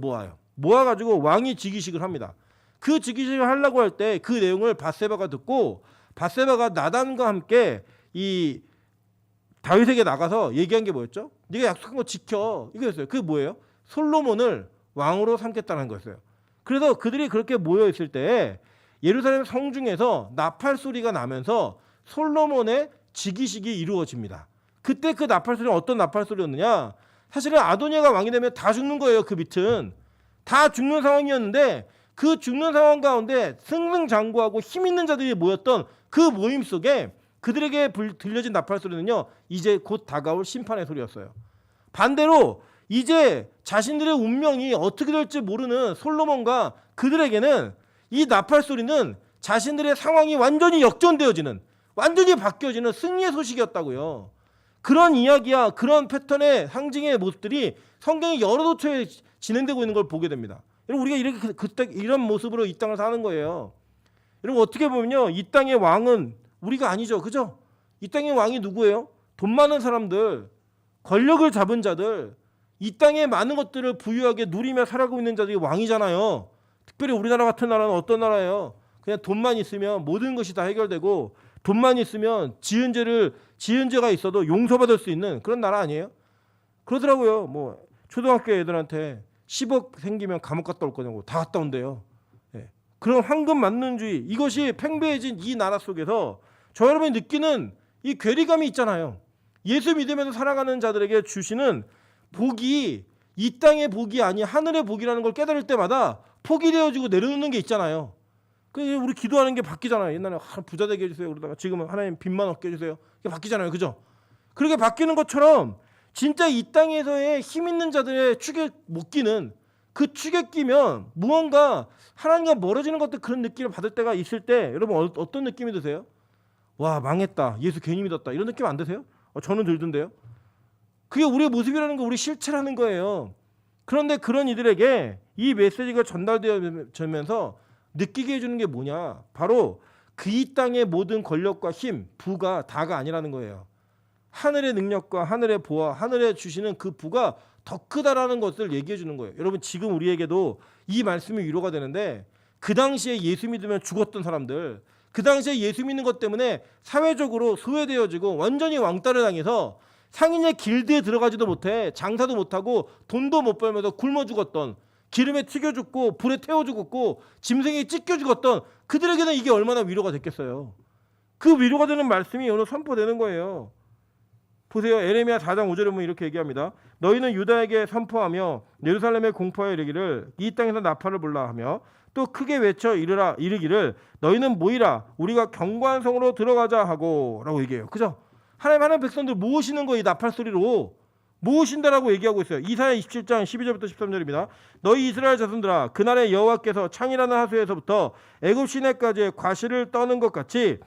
모아가지고 왕이 즉위식을 합니다. 그 즉위식을 하려고 할 때 그 내용을 밧세바가 듣고 밧세바가 나단과 함께 이 다윗에게 나가서 얘기한 게 뭐였죠? 네가 약속한 거 지켜. 이거였어요. 그게 뭐예요? 솔로몬을 왕으로 삼겠다는 거였어요. 그래서 그들이 그렇게 모여 있을 때 예루살렘 성중에서 나팔 소리가 나면서 솔로몬의 즉위식이 이루어집니다. 그때 그 나팔 소리는 어떤 나팔 소리였느냐? 사실은 아도니아가 왕이 되면 다 죽는 거예요. 그 밑은 다 죽는 상황이었는데 그 죽는 상황 가운데 승승장구하고 힘 있는 자들이 모였던 그 모임 속에 그들에게 들려진 나팔 소리는요, 이제 곧 다가올 심판의 소리였어요. 반대로 이제 자신들의 운명이 어떻게 될지 모르는 솔로몬과 그들에게는 이 나팔 소리는 자신들의 상황이 완전히 역전되어지는, 완전히 바뀌어지는 승리의 소식이었다고요. 그런 이야기야, 그런 패턴의 상징의 모습들이 성경의 여러 도처에 진행되고 있는 걸 보게 됩니다. 여러분 우리가 이렇게 그때 이런 모습으로 이 땅을 사는 거예요. 여러분 어떻게 보면요, 이 땅의 왕은 우리가 아니죠, 그죠? 이 땅의 왕이 누구예요? 돈 많은 사람들, 권력을 잡은 자들, 이 땅의 많은 것들을 부유하게 누리며 살아가고 있는 자들이 왕이잖아요. 특별히 우리나라 같은 나라는 어떤 나라예요? 그냥 돈만 있으면 모든 것이 다 해결되고 돈만 있으면 지은 죄가 있어도 용서받을 수 있는 그런 나라 아니에요? 그러더라고요. 뭐 초등학교 애들한테 10억 생기면 감옥 갔다 올 거냐고 다 갔다 온대요. 예. 그런 황금 만능주의 이것이 팽배해진 이 나라 속에서 저 여러분이 느끼는 이 괴리감이 있잖아요. 예수 믿으면서 살아가는 자들에게 주시는 복이 이 땅의 복이 아니 하늘의 복이라는 걸 깨달을 때마다 폭이 되어지고 내려놓는 게 있잖아요. 그 우리 기도하는 게 바뀌잖아요. 옛날에 부자 되게 해주세요 그러다가 지금은 하나님 빚만 없게 해주세요. 이게 바뀌잖아요. 그죠? 그렇게 바뀌는 것처럼 진짜 이 땅에서의 힘 있는 자들의 축에 못 끼는 그 축에 끼면 무언가 하나님과 멀어지는 것들 그런 느낌을 받을 때가 있을 때 여러분 어떤 느낌이 드세요? 와 망했다. 예수 괜히 믿었다. 이런 느낌 안 드세요? 저는 들던데요. 그게 우리의 모습이라는 거 우리 실체라는 거예요. 그런데 그런 이들에게 이 메시지가 전달되면서 느끼게 해주는 게 뭐냐? 바로 그 이 땅의 모든 권력과 힘, 부가 다가 아니라는 거예요. 하늘의 능력과 하늘의 보화, 하늘에 주시는 그 부가 더 크다라는 것을 얘기해 주는 거예요. 여러분 지금 우리에게도 이 말씀이 위로가 되는데 그 당시에 예수 믿으면 죽었던 사람들, 그 당시에 예수 믿는 것 때문에 사회적으로 소외되어지고 완전히 왕따를 당해서 상인의 길드에 들어가지도 못해 장사도 못하고 돈도 못 벌면서 굶어 죽었던 기름에 튀겨 죽고 불에 태워 죽었고 짐승에 찢겨 죽었던 그들에게는 이게 얼마나 위로가 됐겠어요. 그 위로가 되는 말씀이 오늘 선포되는 거예요. 보세요. 에레미야 4장 5절에 보면 이렇게 얘기합니다. 너희는 유다에게 선포하며 예루살렘에 공포하여 이르기를 이 땅에서 나팔을 불라 하며 또 크게 외쳐 이르기를 너희는 모이라 우리가 견고한 성으로 들어가자 하고 라고 얘기해요. 그죠? 하나님 백성들 모으시는 거예요. 이 나팔 소리로 모으신다라고 얘기하고 있어요. 이사야 27장 12절부터 13절입니다. 너희 이스라엘 자손들아 그날에 여호와께서 창이라는 하수에서부터 애굽 시내까지의 과실을 떠는 것 같이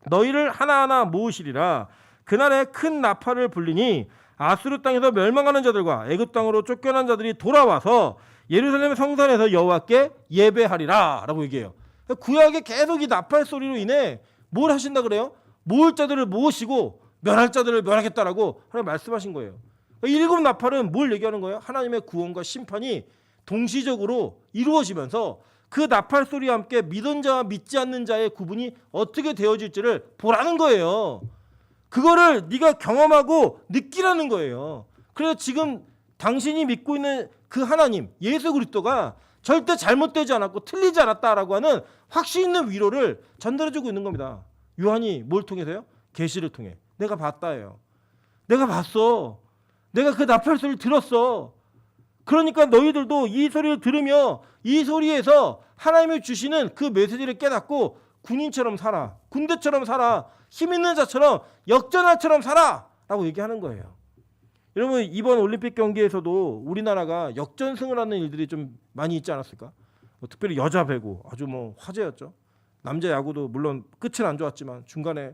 너희를 하나하나 모으시리라. 그날에 큰 나팔을 불리니 아수르 땅에서 멸망하는 자들과 애굽 땅으로 쫓겨난 자들이 돌아와서 예루살렘 성산에서 여호와께 예배하리라 라고 얘기해요. 구약에 계속 이 나팔 소리로 인해 뭘 하신다 그래요? 모을 자들을 모으시고 멸할 자들을 멸하겠다라고 하나님 말씀하신 거예요. 일곱 나팔은 뭘 얘기하는 거예요? 하나님의 구원과 심판이 동시적으로 이루어지면서 그 나팔 소리와 함께 믿은 자와 믿지 않는 자의 구분이 어떻게 되어질지를 보라는 거예요. 그거를 네가 경험하고 느끼라는 거예요. 그래서 지금 당신이 믿고 있는 그 하나님 예수 그리스도가 절대 잘못되지 않았고 틀리지 않았다라고 하는 확신 있는 위로를 전달해주고 있는 겁니다. 요한이 뭘 통해서요? 계시를 통해. 내가 봤다예요. 내가 봤어. 내가 그 나팔 소리를 들었어. 그러니까 너희들도 이 소리를 들으며 이 소리에서 하나님이 주시는 그 메시지를 깨닫고 군인처럼 살아. 군대처럼 살아. 힘 있는 자처럼 역전할처럼 살아 라고 얘기하는 거예요. 여러분 이번 올림픽 경기에서도 우리나라가 역전승을 하는 일들이 좀 많이 있지 않았을까? 특별히 여자 배구 아주 화제였죠. 남자 야구도 물론 끝은 안 좋았지만 중간에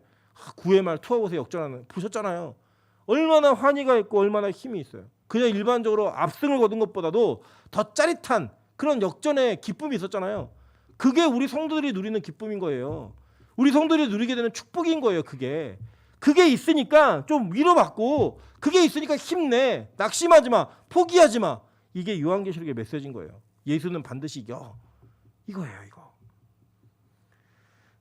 9회 말 투아웃에 역전하는 보셨잖아요. 얼마나 환희가 있고 얼마나 힘이 있어요. 그냥 일반적으로 압승을 거둔 것보다도 더 짜릿한 그런 역전의 기쁨이 있었잖아요. 그게 우리 성도들이 누리는 기쁨인 거예요. 우리 성도들이 누리게 되는 축복인 거예요. 그게 있으니까 좀 위로받고 그게 있으니까 힘내. 낙심하지 마. 포기하지 마. 이게 요한계시록의 메시지인 거예요. 예수는 반드시 이겨. 이거예요. 이거.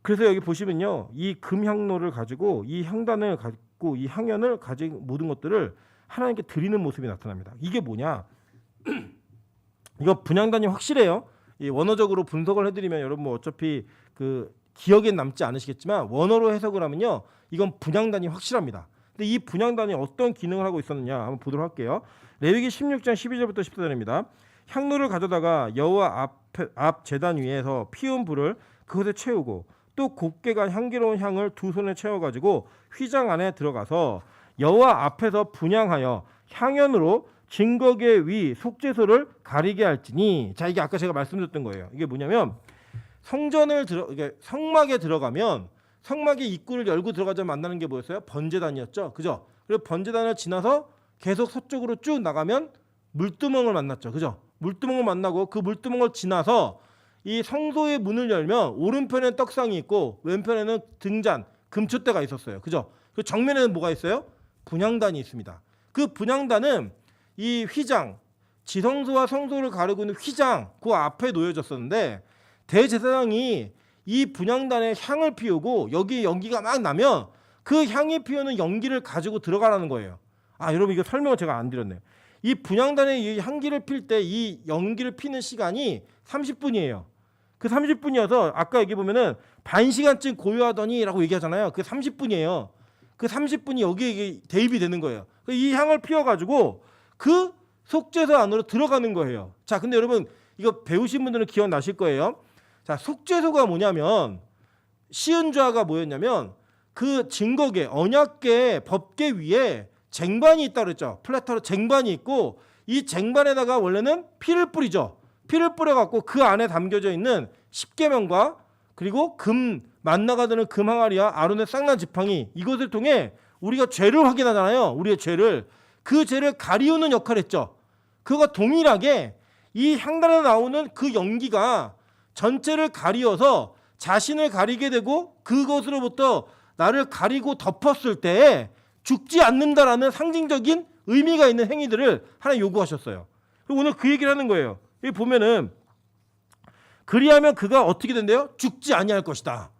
그래서 여기 보시면요. 이 금향로를 가지고 이 향단을 가지고 이 향연을 가진 모든 것들을 하나님께 드리는 모습이 나타납니다. 이게 뭐냐? 이거 분향단이 확실해요. 이 원어적으로 분석을 해드리면 여러분 어차피 그 기억에 남지 않으시겠지만 원어로 해석을 하면요. 이건 분향단이 확실합니다. 근데 이 분향단이 어떤 기능을 하고 있었느냐 한번 보도록 할게요. 레위기 16장 12절부터 14절입니다. 향로를 가져다가 여호와 앞 제단 위에서 피운 불을 그것에 채우고 또 곱게 간 향기로운 향을 두 손에 채워가지고 휘장 안에 들어가서 여호와 앞에서 분향하여 향연으로 증거계 위 속죄소를 가리게 할지니. 자, 이게 아까 제가 말씀드렸던 거예요. 이게 뭐냐면 이게 성막에 들어가면 성막의 입구를 열고 들어가자면 만나는 게 뭐였어요? 번제단이었죠. 그죠? 그리고 번제단을 지나서 계속 서쪽으로 쭉 나가면 물두멍을 만났죠. 그죠? 물두멍을 만나고 그 물두멍을 지나서 이 성소의 문을 열면 오른편에는 떡상이 있고 왼편에는 등잔, 금촛대가 있었어요. 그죠? 그 정면에는 뭐가 있어요? 분향단이 있습니다. 그 분향단은 이 휘장, 지성소와 성소를 가르고 있는 휘장 그 앞에 놓여졌었는데 대제사장이 이 분향단에 향을 피우고 여기에 연기가 막 나면 그 향이 피우는 연기를 가지고 들어가라는 거예요. 아, 여러분 이거 설명을 제가 안 드렸네요. 이 분향단에 이 향기를 필 때 이 연기를 피는 시간이 30분이에요. 그 30분이어서 아까 여기 보면은 반 시간쯤 고요하더니라고 얘기하잖아요. 그 30분이에요. 그 30분이 여기에 이게 대입이 되는 거예요. 이 향을 피워가지고 그 속죄소 안으로 들어가는 거예요. 자, 근데 여러분 이거 배우신 분들은 기억나실 거예요. 자, 속죄소가 뭐냐면 시은 좌가 뭐였냐면 그 증거계, 언약계, 법계 위에 쟁반이 있다 그랬죠. 플라타로 쟁반이 있고 이 쟁반에다가 원래는 피를 뿌리죠. 피를 뿌려갖고 그 안에 담겨져 있는 십계명과 그리고 금 만나가 드는 금 항아리와 아론의 쌍난 지팡이 이것을 통해 우리가 죄를 확인하잖아요. 우리의 죄를 그 죄를 가리우는 역할을 했죠. 그거가 동일하게 이 향단에 나오는 그 연기가 전체를 가리워서 자신을 가리게 되고 그것으로부터 나를 가리고 덮었을 때 죽지 않는다라는 상징적인 의미가 있는 행위들을 하나님 요구하셨어요. 오늘 그 얘기를 하는 거예요. 여기 보면은 그리하면 그가 어떻게 된대요? 죽지 아니할 것이다.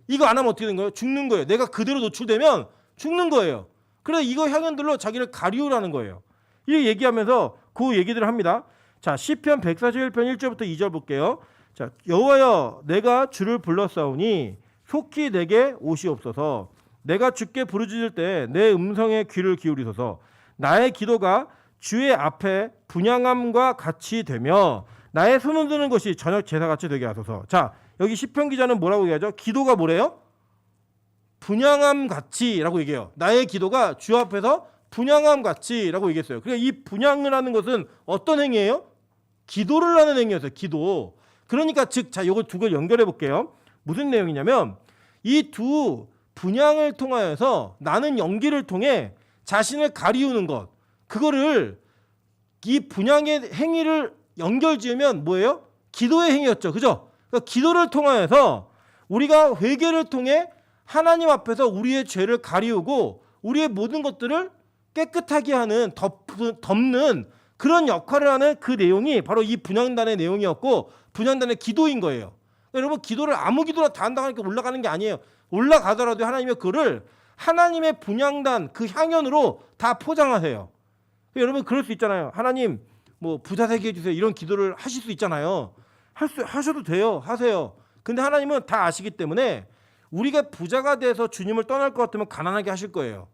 이거 안 하면 어떻게 된 거예요? 죽는 거예요. 내가 그대로 노출되면 죽는 거예요. 그래서 이거 향연들로 자기를 가리우라는 거예요. 이 얘기하면서 그 얘기들을 합니다. 자, 시편 141편 1절부터 2절 볼게요. 자, 여호와여 내가 주를 불렀사오니 속히 내게 오시옵소서. 내가 주께 부르짖을 때 내 음성에 귀를 기울이소서. 나의 기도가 주의 앞에 분향함과 같이 되며 나의 손을 드는 것이 저녁 제사같이 되게 하소서. 자, 여기 시편 기자는 뭐라고 얘기하죠? 기도가 뭐래요? 분향함 같이라고 얘기해요. 나의 기도가 주 앞에서 분향함 같이라고 얘기했어요. 그러니까 이 분향을 하는 것은 어떤 행위예요? 기도를 하는 행위였어요. 기도. 그러니까 즉, 자, 요거 두 개 연결해 볼게요. 무슨 내용이냐면 이 두 분향을 통하여서 나는 연기를 통해 자신을 가리우는 것, 그거를 이 분향의 행위를 연결지으면 뭐예요? 기도의 행위였죠. 그죠? 그러니까 기도를 통하여서 우리가 회개를 통해 하나님 앞에서 우리의 죄를 가리우고 우리의 모든 것들을 깨끗하게 하는 덮는 그런 역할을 하는 그 내용이 바로 이 분향단의 내용이었고 분향단의 기도인 거예요. 그러니까 여러분 기도를 아무 기도나 다 한다고 하니까 올라가는 게 아니에요. 올라가더라도 하나님의 그를 하나님의 분향단 그 향연으로 다 포장하세요. 여러분 그럴 수 있잖아요. 하나님 뭐 부자 되게 해주세요. 이런 기도를 하실 수 있잖아요. 하셔도 돼요. 하세요. 근데 하나님은 다 아시기 때문에 우리가 부자가 돼서 주님을 떠날 것 같으면 가난하게 하실 거예요.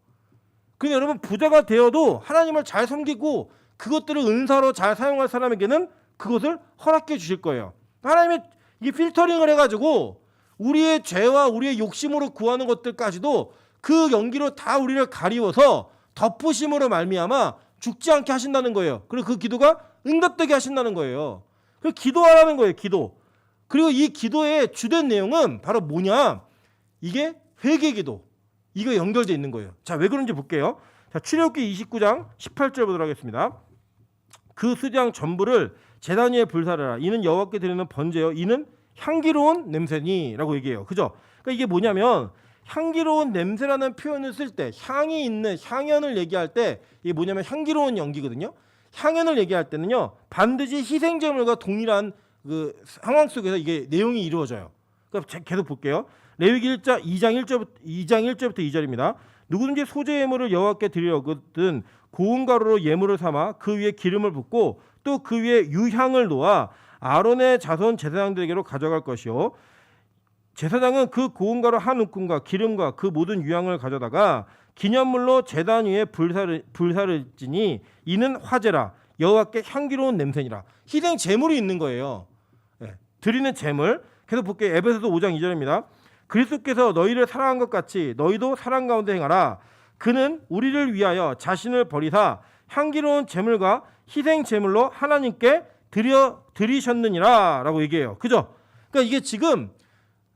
근데 여러분 부자가 되어도 하나님을 잘 섬기고 그것들을 은사로 잘 사용할 사람에게는 그것을 허락해 주실 거예요. 하나님이 이 필터링을 해가지고 우리의 죄와 우리의 욕심으로 구하는 것들까지도 그 연기로 다 우리를 가리워서 덮으심으로 말미암아 죽지 않게 하신다는 거예요. 그리고 그 기도가 응답되게 하신다는 거예요. 그 기도하라는 거예요. 기도. 그리고 이 기도의 주된 내용은 바로 뭐냐? 이게 회개기도. 이거 연결되어 있는 거예요. 자, 왜 그런지 볼게요. 자, 출애굽기 29장 18절 보도록 하겠습니다. 그 수장 전부를 제단 위에 불사르라. 이는 여호와께 드리는 번제요. 이는 향기로운 냄새니라고 얘기해요. 그죠? 그러니까 이게 뭐냐면 향기로운 냄새라는 표현을 쓸 때 향이 있는 향연을 얘기할 때 이게 뭐냐면 향기로운 연기거든요. 향연을 얘기할 때는요. 반드시 희생제물과 동일한 그 상황 속에서 이게 내용이 이루어져요. 그러니까 계속 볼게요. 레위기 2장 1절부터 2절입니다. 누구든지 소재 예물을 여호와께 드리려거든 고운 가루로 예물을 삼아 그 위에 기름을 붓고 또 그 위에 유향을 놓아 아론의 자손 제사장들에게로 가져갈 것이요. 제사장은 그 고운 가루 한 움큼과 기름과 그 모든 유향을 가져다가 기념물로 제단 위에 불사르지니 이는 화제라. 여호와께 향기로운 냄새니라. 희생 제물이 있는 거예요. 네. 드리는 제물. 계속 볼게요. 에베소서 5장 2절입니다. 그리스도께서 너희를 사랑한 것 같이 너희도 사랑 가운데 행하라. 그는 우리를 위하여 자신을 버리사 향기로운 제물과 희생 제물로 하나님께 드리셨느니라 라고 얘기해요. 그죠? 그러니까 이게 지금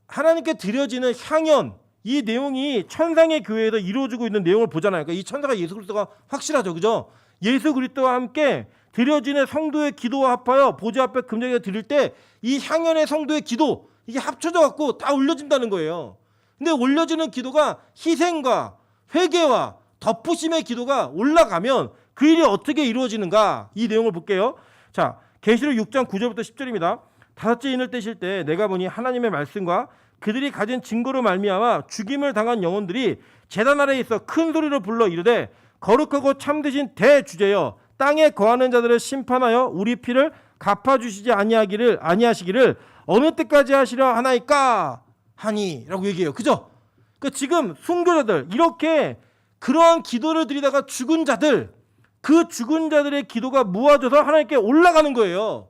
하나님께 드려지는 향연, 이 내용이 천상의 교회에서 이루어지고 있는 내용을 보잖아요. 그러니까 이 천사가 예수 그리스도가 확실하죠. 그죠? 예수 그리스도와 함께 드려지는 성도의 기도와 합하여 보좌 앞에 금전에 드릴 때 이 향연의 성도의 기도 이게 합쳐져 갖고 다 올려진다는 거예요. 근데 올려지는 기도가 희생과 회개와 덮으심의 기도가 올라가면 그 일이 어떻게 이루어지는가 이 내용을 볼게요. 자, 계시록 6장 9절부터 10절입니다. 다섯째 인을 떼실 때 내가 보니 하나님의 말씀과 그들이 가진 증거로 말미암아 죽임을 당한 영혼들이 제단 아래에 있어 큰 소리로 불러 이르되 거룩하고 참되신 대주제여 땅에 거하는 자들을 심판하여 우리 피를 갚아주시지 아니하시기를 어느 때까지 하시려 하나이까 하니라고 얘기해요. 그죠? 그러니까 지금 순교자들 이렇게 그러한 기도를 드리다가 죽은 자들, 그 죽은 자들의 기도가 모아져서 하나님께 올라가는 거예요.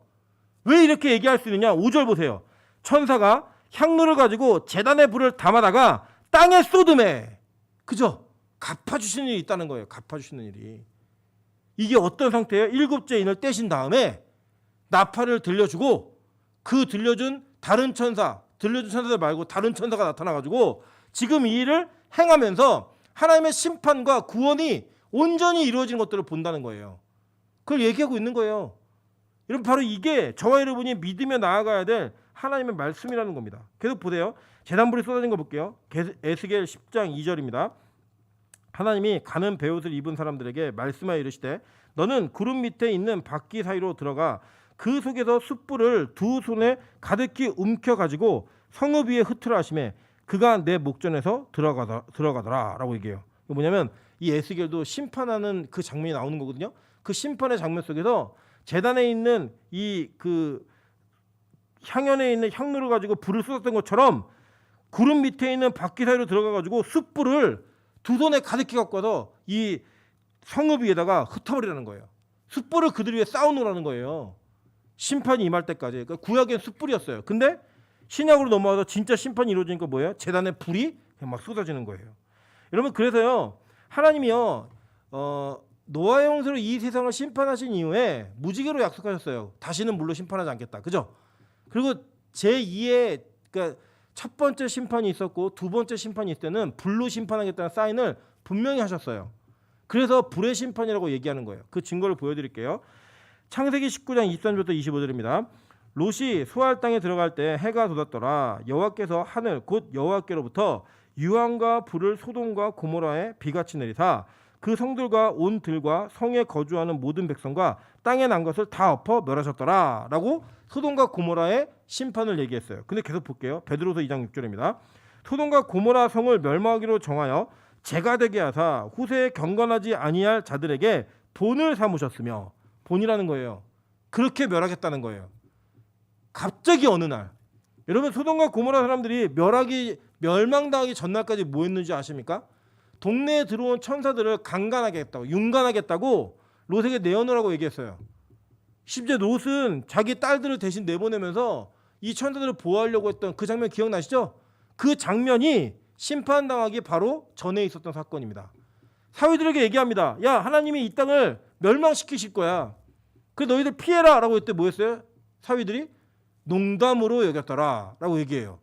왜 이렇게 얘기할 수 있느냐? 5절 보세요. 천사가 향로를 가지고 제단의 불을 담아다가 땅에 쏟음에, 그죠? 갚아주시는 일이 있다는 거예요. 갚아주시는 일이. 이게 어떤 상태예요? 7째 인을 떼신 다음에 나팔을 들려주고 그 들려준 다른 천사, 들려준 천사들 말고 다른 천사가 나타나가지고 지금 이 일을 행하면서 하나님의 심판과 구원이 온전히 이루어지는 것들을 본다는 거예요. 그걸 얘기하고 있는 거예요. 여러분 바로 이게 저와 여러분이 믿으며 나아가야 될 하나님의 말씀이라는 겁니다. 계속 보세요. 제단불이 쏟아진 거 볼게요. 에스겔 10장 2절입니다. 하나님이 가는 베옷을 입은 사람들에게 말씀하여 이르시되 너는 구름 밑에 있는 바퀴 사이로 들어가 그 속에서 숯불을 두 손에 가득히 움켜가지고 성읍 위에 흩으라 하시매 그가 내 목전에서 들어가더라 라고 얘기해요. 뭐냐면 이 에스겔도 심판하는 그 장면이 나오는 거거든요. 그 심판의 장면 속에서 제단에 있는 이 그 향연에 있는 향로를 가지고 불을 쏟았던 것처럼 구름 밑에 있는 바퀴 사이로 들어가가지고 숯불을 두 손에 가득히 갖고 와서 이 성읍 위에다가 흩어버리라는 거예요. 숯불을 그들 위에 쌓아놓으라는 거예요. 심판이 임할 때까지. 그러니까 구약엔 숯불이었어요. 근데 신약으로 넘어와서 진짜 심판이 이루어지니까 뭐예요? 제단에 불이 막 쏟아지는 거예요. 여러분 그래서요 하나님이요 노아의 홍수로 이 세상을 심판하신 이후에 무지개로 약속하셨어요. 다시는 물로 심판하지 않겠다. 그죠? 그리고 제2의 그러니까 첫 번째 심판이 있었고 두 번째 심판이 있을 때는 불로 심판하겠다는 사인을 분명히 하셨어요. 그래서 불의 심판이라고 얘기하는 거예요. 그 증거를 보여드릴게요. 창세기 19장 23절부터 25절입니다. 롯이 소알 땅에 들어갈 때 해가 돋았더라. 여호와께서 하늘 곧 여호와께로부터 유황과 불을 소돔과 고모라에 비같이 내리사 그 성들과 온 들과 성에 거주하는 모든 백성과 땅에 난 것을 다 엎어 멸하셨더라 라고 소돔과 고모라의 심판을 얘기했어요. 근데 계속 볼게요. 베드로서 2장 6절입니다. 소돔과 고모라 성을 멸망하기로 정하여 재가 되게 하사 후세에 경건하지 아니할 자들에게 본을 삼으셨으며, 본이라는 거예요. 그렇게 멸하겠다는 거예요. 갑자기 어느 날, 여러분 소돔과 고모라 사람들이 멸망당하기 전날까지 뭐 했는지 아십니까? 동네에 들어온 천사들을 강간하게 했다고, 윤간하겠다고 롯에게 내어놓으라고 얘기했어요. 심지어 롯은 자기 딸들을 대신 내보내면서 이 천사들을 보호하려고 했던 그 장면 기억나시죠? 그 장면이 심판당하기 바로 전에 있었던 사건입니다. 사위들에게 얘기합니다. 야, 하나님이 이 땅을 멸망시키실 거야. 그래서 너희들 피해라 라고 했더니 뭐였어요? 사위들이 농담으로 여겼더라 라고 얘기해요.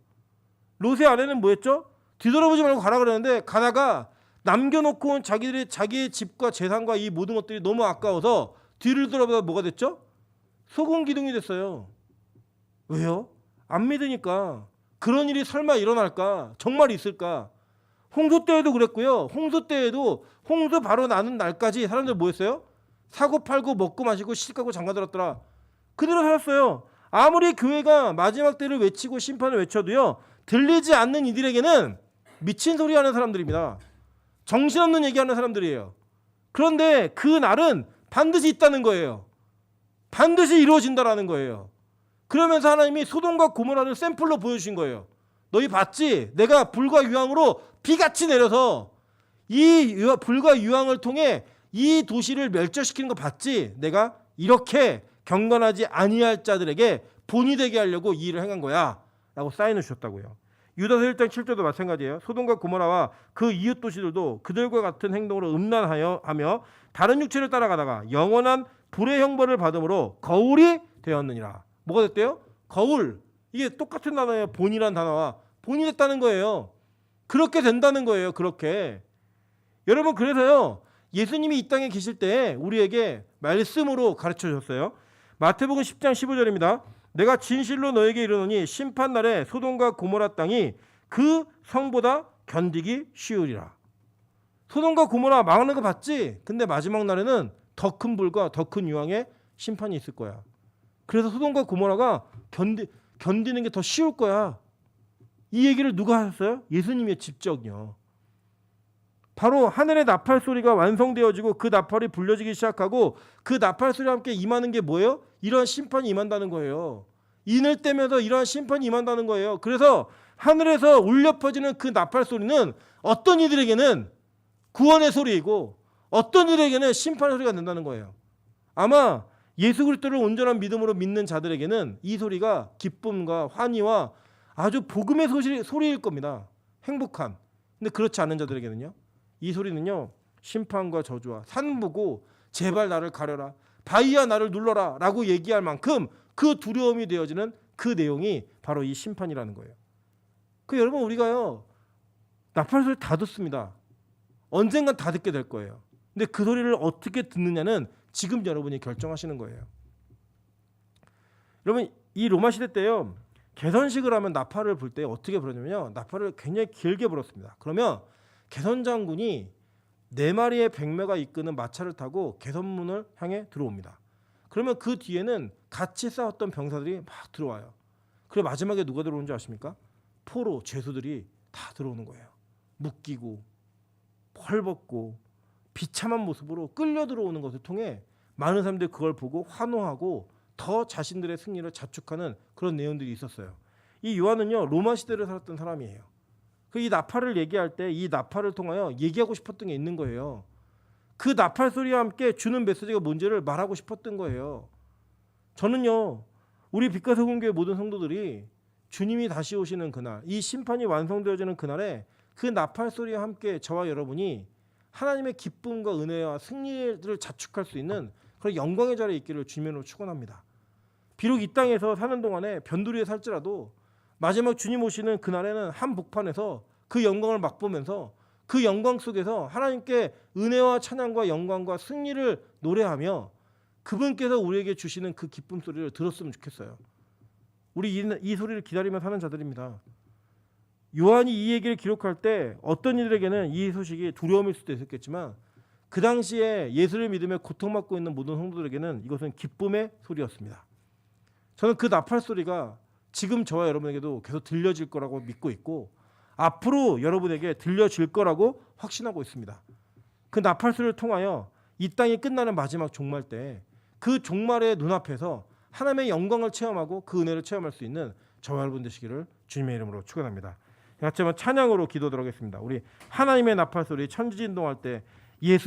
롯의 아내는 뭐였죠? 뒤돌아보지 말고 가라 그러는데 가다가 남겨놓고 온 자기의 집과 재산과 이 모든 것들이 너무 아까워서 뒤를 돌아보다 뭐가 됐죠? 소금 기둥이 됐어요. 왜요? 안 믿으니까. 그런 일이 설마 일어날까? 정말 있을까? 홍수 때에도 그랬고요. 홍수 때에도 홍수 바로 나는 날까지 사람들 뭐 했어요? 사고 팔고 먹고 마시고 시집가고 장가들었더라. 그대로 살았어요. 아무리 교회가 마지막 때를 외치고 심판을 외쳐도요, 들리지 않는 이들에게는 미친 소리 하는 사람들입니다. 정신없는 얘기하는 사람들이에요. 그런데 그 날은 반드시 있다는 거예요. 반드시 이루어진다라는 거예요. 그러면서 하나님이 소돔과 고모라를 샘플로 보여주신 거예요. 너희 봤지? 내가 불과 유황으로 비같이 내려서 이 불과 유황을 통해 이 도시를 멸절시키는 거 봤지? 내가 이렇게 경건하지 아니할 자들에게 본이 되게 하려고 이 일을 행한 거야 라고 사인을 주셨다고요. 유다서 1장 7절도 마찬가지예요. 소돔과 고모라와 그 이웃 도시들도 그들과 같은 행동으로 음란하며 다른 육체를 따라가다가 영원한 불의 형벌을 받음으로 거울이 되었느니라. 뭐가 됐대요? 거울. 이게 똑같은 단어예요. 본이란 단어와 본이 됐다는 거예요. 그렇게 된다는 거예요. 그렇게. 여러분 그래서요, 예수님이 이 땅에 계실 때 우리에게 말씀으로 가르쳐 주셨어요. 마태복음 10장 15절입니다. 내가 진실로 너에게 이르노니 심판날에 소돔과 고모라 땅이 그 성보다 견디기 쉬우리라. 소돔과 고모라 망하는 거 봤지? 근데 마지막 날에는 더 큰 불과 더 큰 유황의 심판이 있을 거야. 그래서 소돔과 고모라가 견디는 게 더 쉬울 거야. 이 얘기를 누가 하셨어요? 예수님이 직접요. 바로 하늘의 나팔 소리가 완성되어지고 그 나팔이 불려지기 시작하고 그 나팔 소리와 함께 임하는 게 뭐예요? 이러한 심판이 임한다는 거예요. 인을 떼면서 이러한 심판이 임한다는 거예요. 그래서 하늘에서 울려 퍼지는 그 나팔 소리는 어떤 이들에게는 구원의 소리이고 어떤 이들에게는 심판의 소리가 된다는 거예요. 아마 예수 그리스도를 온전한 믿음으로 믿는 자들에게는 이 소리가 기쁨과 환희와 아주 복음의 소리일 겁니다. 행복한. 근데 그렇지 않은 자들에게는요, 이 소리는요 심판과 저주와 산보고 제발 나를 가려라, 바위야 나를 눌러라 라고 얘기할 만큼 그 두려움이 되어지는 그 내용이 바로 이 심판이라는 거예요. 그 여러분, 우리가요 나팔 소리 다 듣습니다. 언젠간 다 듣게 될 거예요. 근데 그 소리를 어떻게 듣느냐는 지금 여러분이 결정하시는 거예요. 여러분, 이 로마 시대 때요 개선식을 하면 나팔을 불 때 어떻게 부르냐면요, 나팔을 굉장히 길게 불었습니다. 그러면 개선 장군이 4마리의 백매가 이끄는 마차를 타고 개선문을 향해 들어옵니다. 그러면 그 뒤에는 같이 싸웠던 병사들이 막 들어와요. 그리고 마지막에 누가 들어오는 줄 아십니까? 포로 죄수들이 다 들어오는 거예요. 묶이고 헐벗고 비참한 모습으로 끌려 들어오는 것을 통해 많은 사람들이 그걸 보고 환호하고 더 자신들의 승리를 자축하는 그런 내용들이 있었어요. 이 요한은요 로마 시대를 살았던 사람이에요. 이 나팔을 얘기할 때 이 나팔을 통하여 얘기하고 싶었던 게 있는 거예요. 그 나팔 소리와 함께 주는 메시지가 뭔지를 말하고 싶었던 거예요. 저는요 우리 빛과 소금 교회 모든 성도들이 주님이 다시 오시는 그날, 이 심판이 완성되어지는 그날에 그 나팔 소리와 함께 저와 여러분이 하나님의 기쁨과 은혜와 승리를 자축할 수 있는 그런 영광의 자리에 있기를 주님으로 축원합니다. 비록 이 땅에서 사는 동안에 변두리에 살지라도 마지막 주님 오시는 그날에는 한복판에서 그 영광을 맛보면서 그 영광 속에서 하나님께 은혜와 찬양과 영광과 승리를 노래하며 그분께서 우리에게 주시는 그 기쁨 소리를 들었으면 좋겠어요. 우리 이 소리를 기다리며 사는 자들입니다. 요한이 이 얘기를 기록할 때 어떤 이들에게는 이 소식이 두려움일 수도 있었겠지만 그 당시에 예수를 믿으며 고통받고 있는 모든 성도들에게는 이것은 기쁨의 소리였습니다. 저는 그 나팔 소리가 지금 저와 여러분에게도 계속 들려질 거라고 믿고 있고 앞으로 여러분에게 들려질 거라고 확신하고 있습니다. 그 나팔 소리를 통하여 이 땅이 끝나는 마지막 종말 때 그 종말의 눈앞에서 하나님의 영광을 체험하고 그 은혜를 체험할 수 있는 저와 여러분 되시기를 주님의 이름으로 축원합니다. 같이 한번 찬양으로 기도드리겠습니다. 우리 하나님의 나팔 소리 천지진동할 때 예수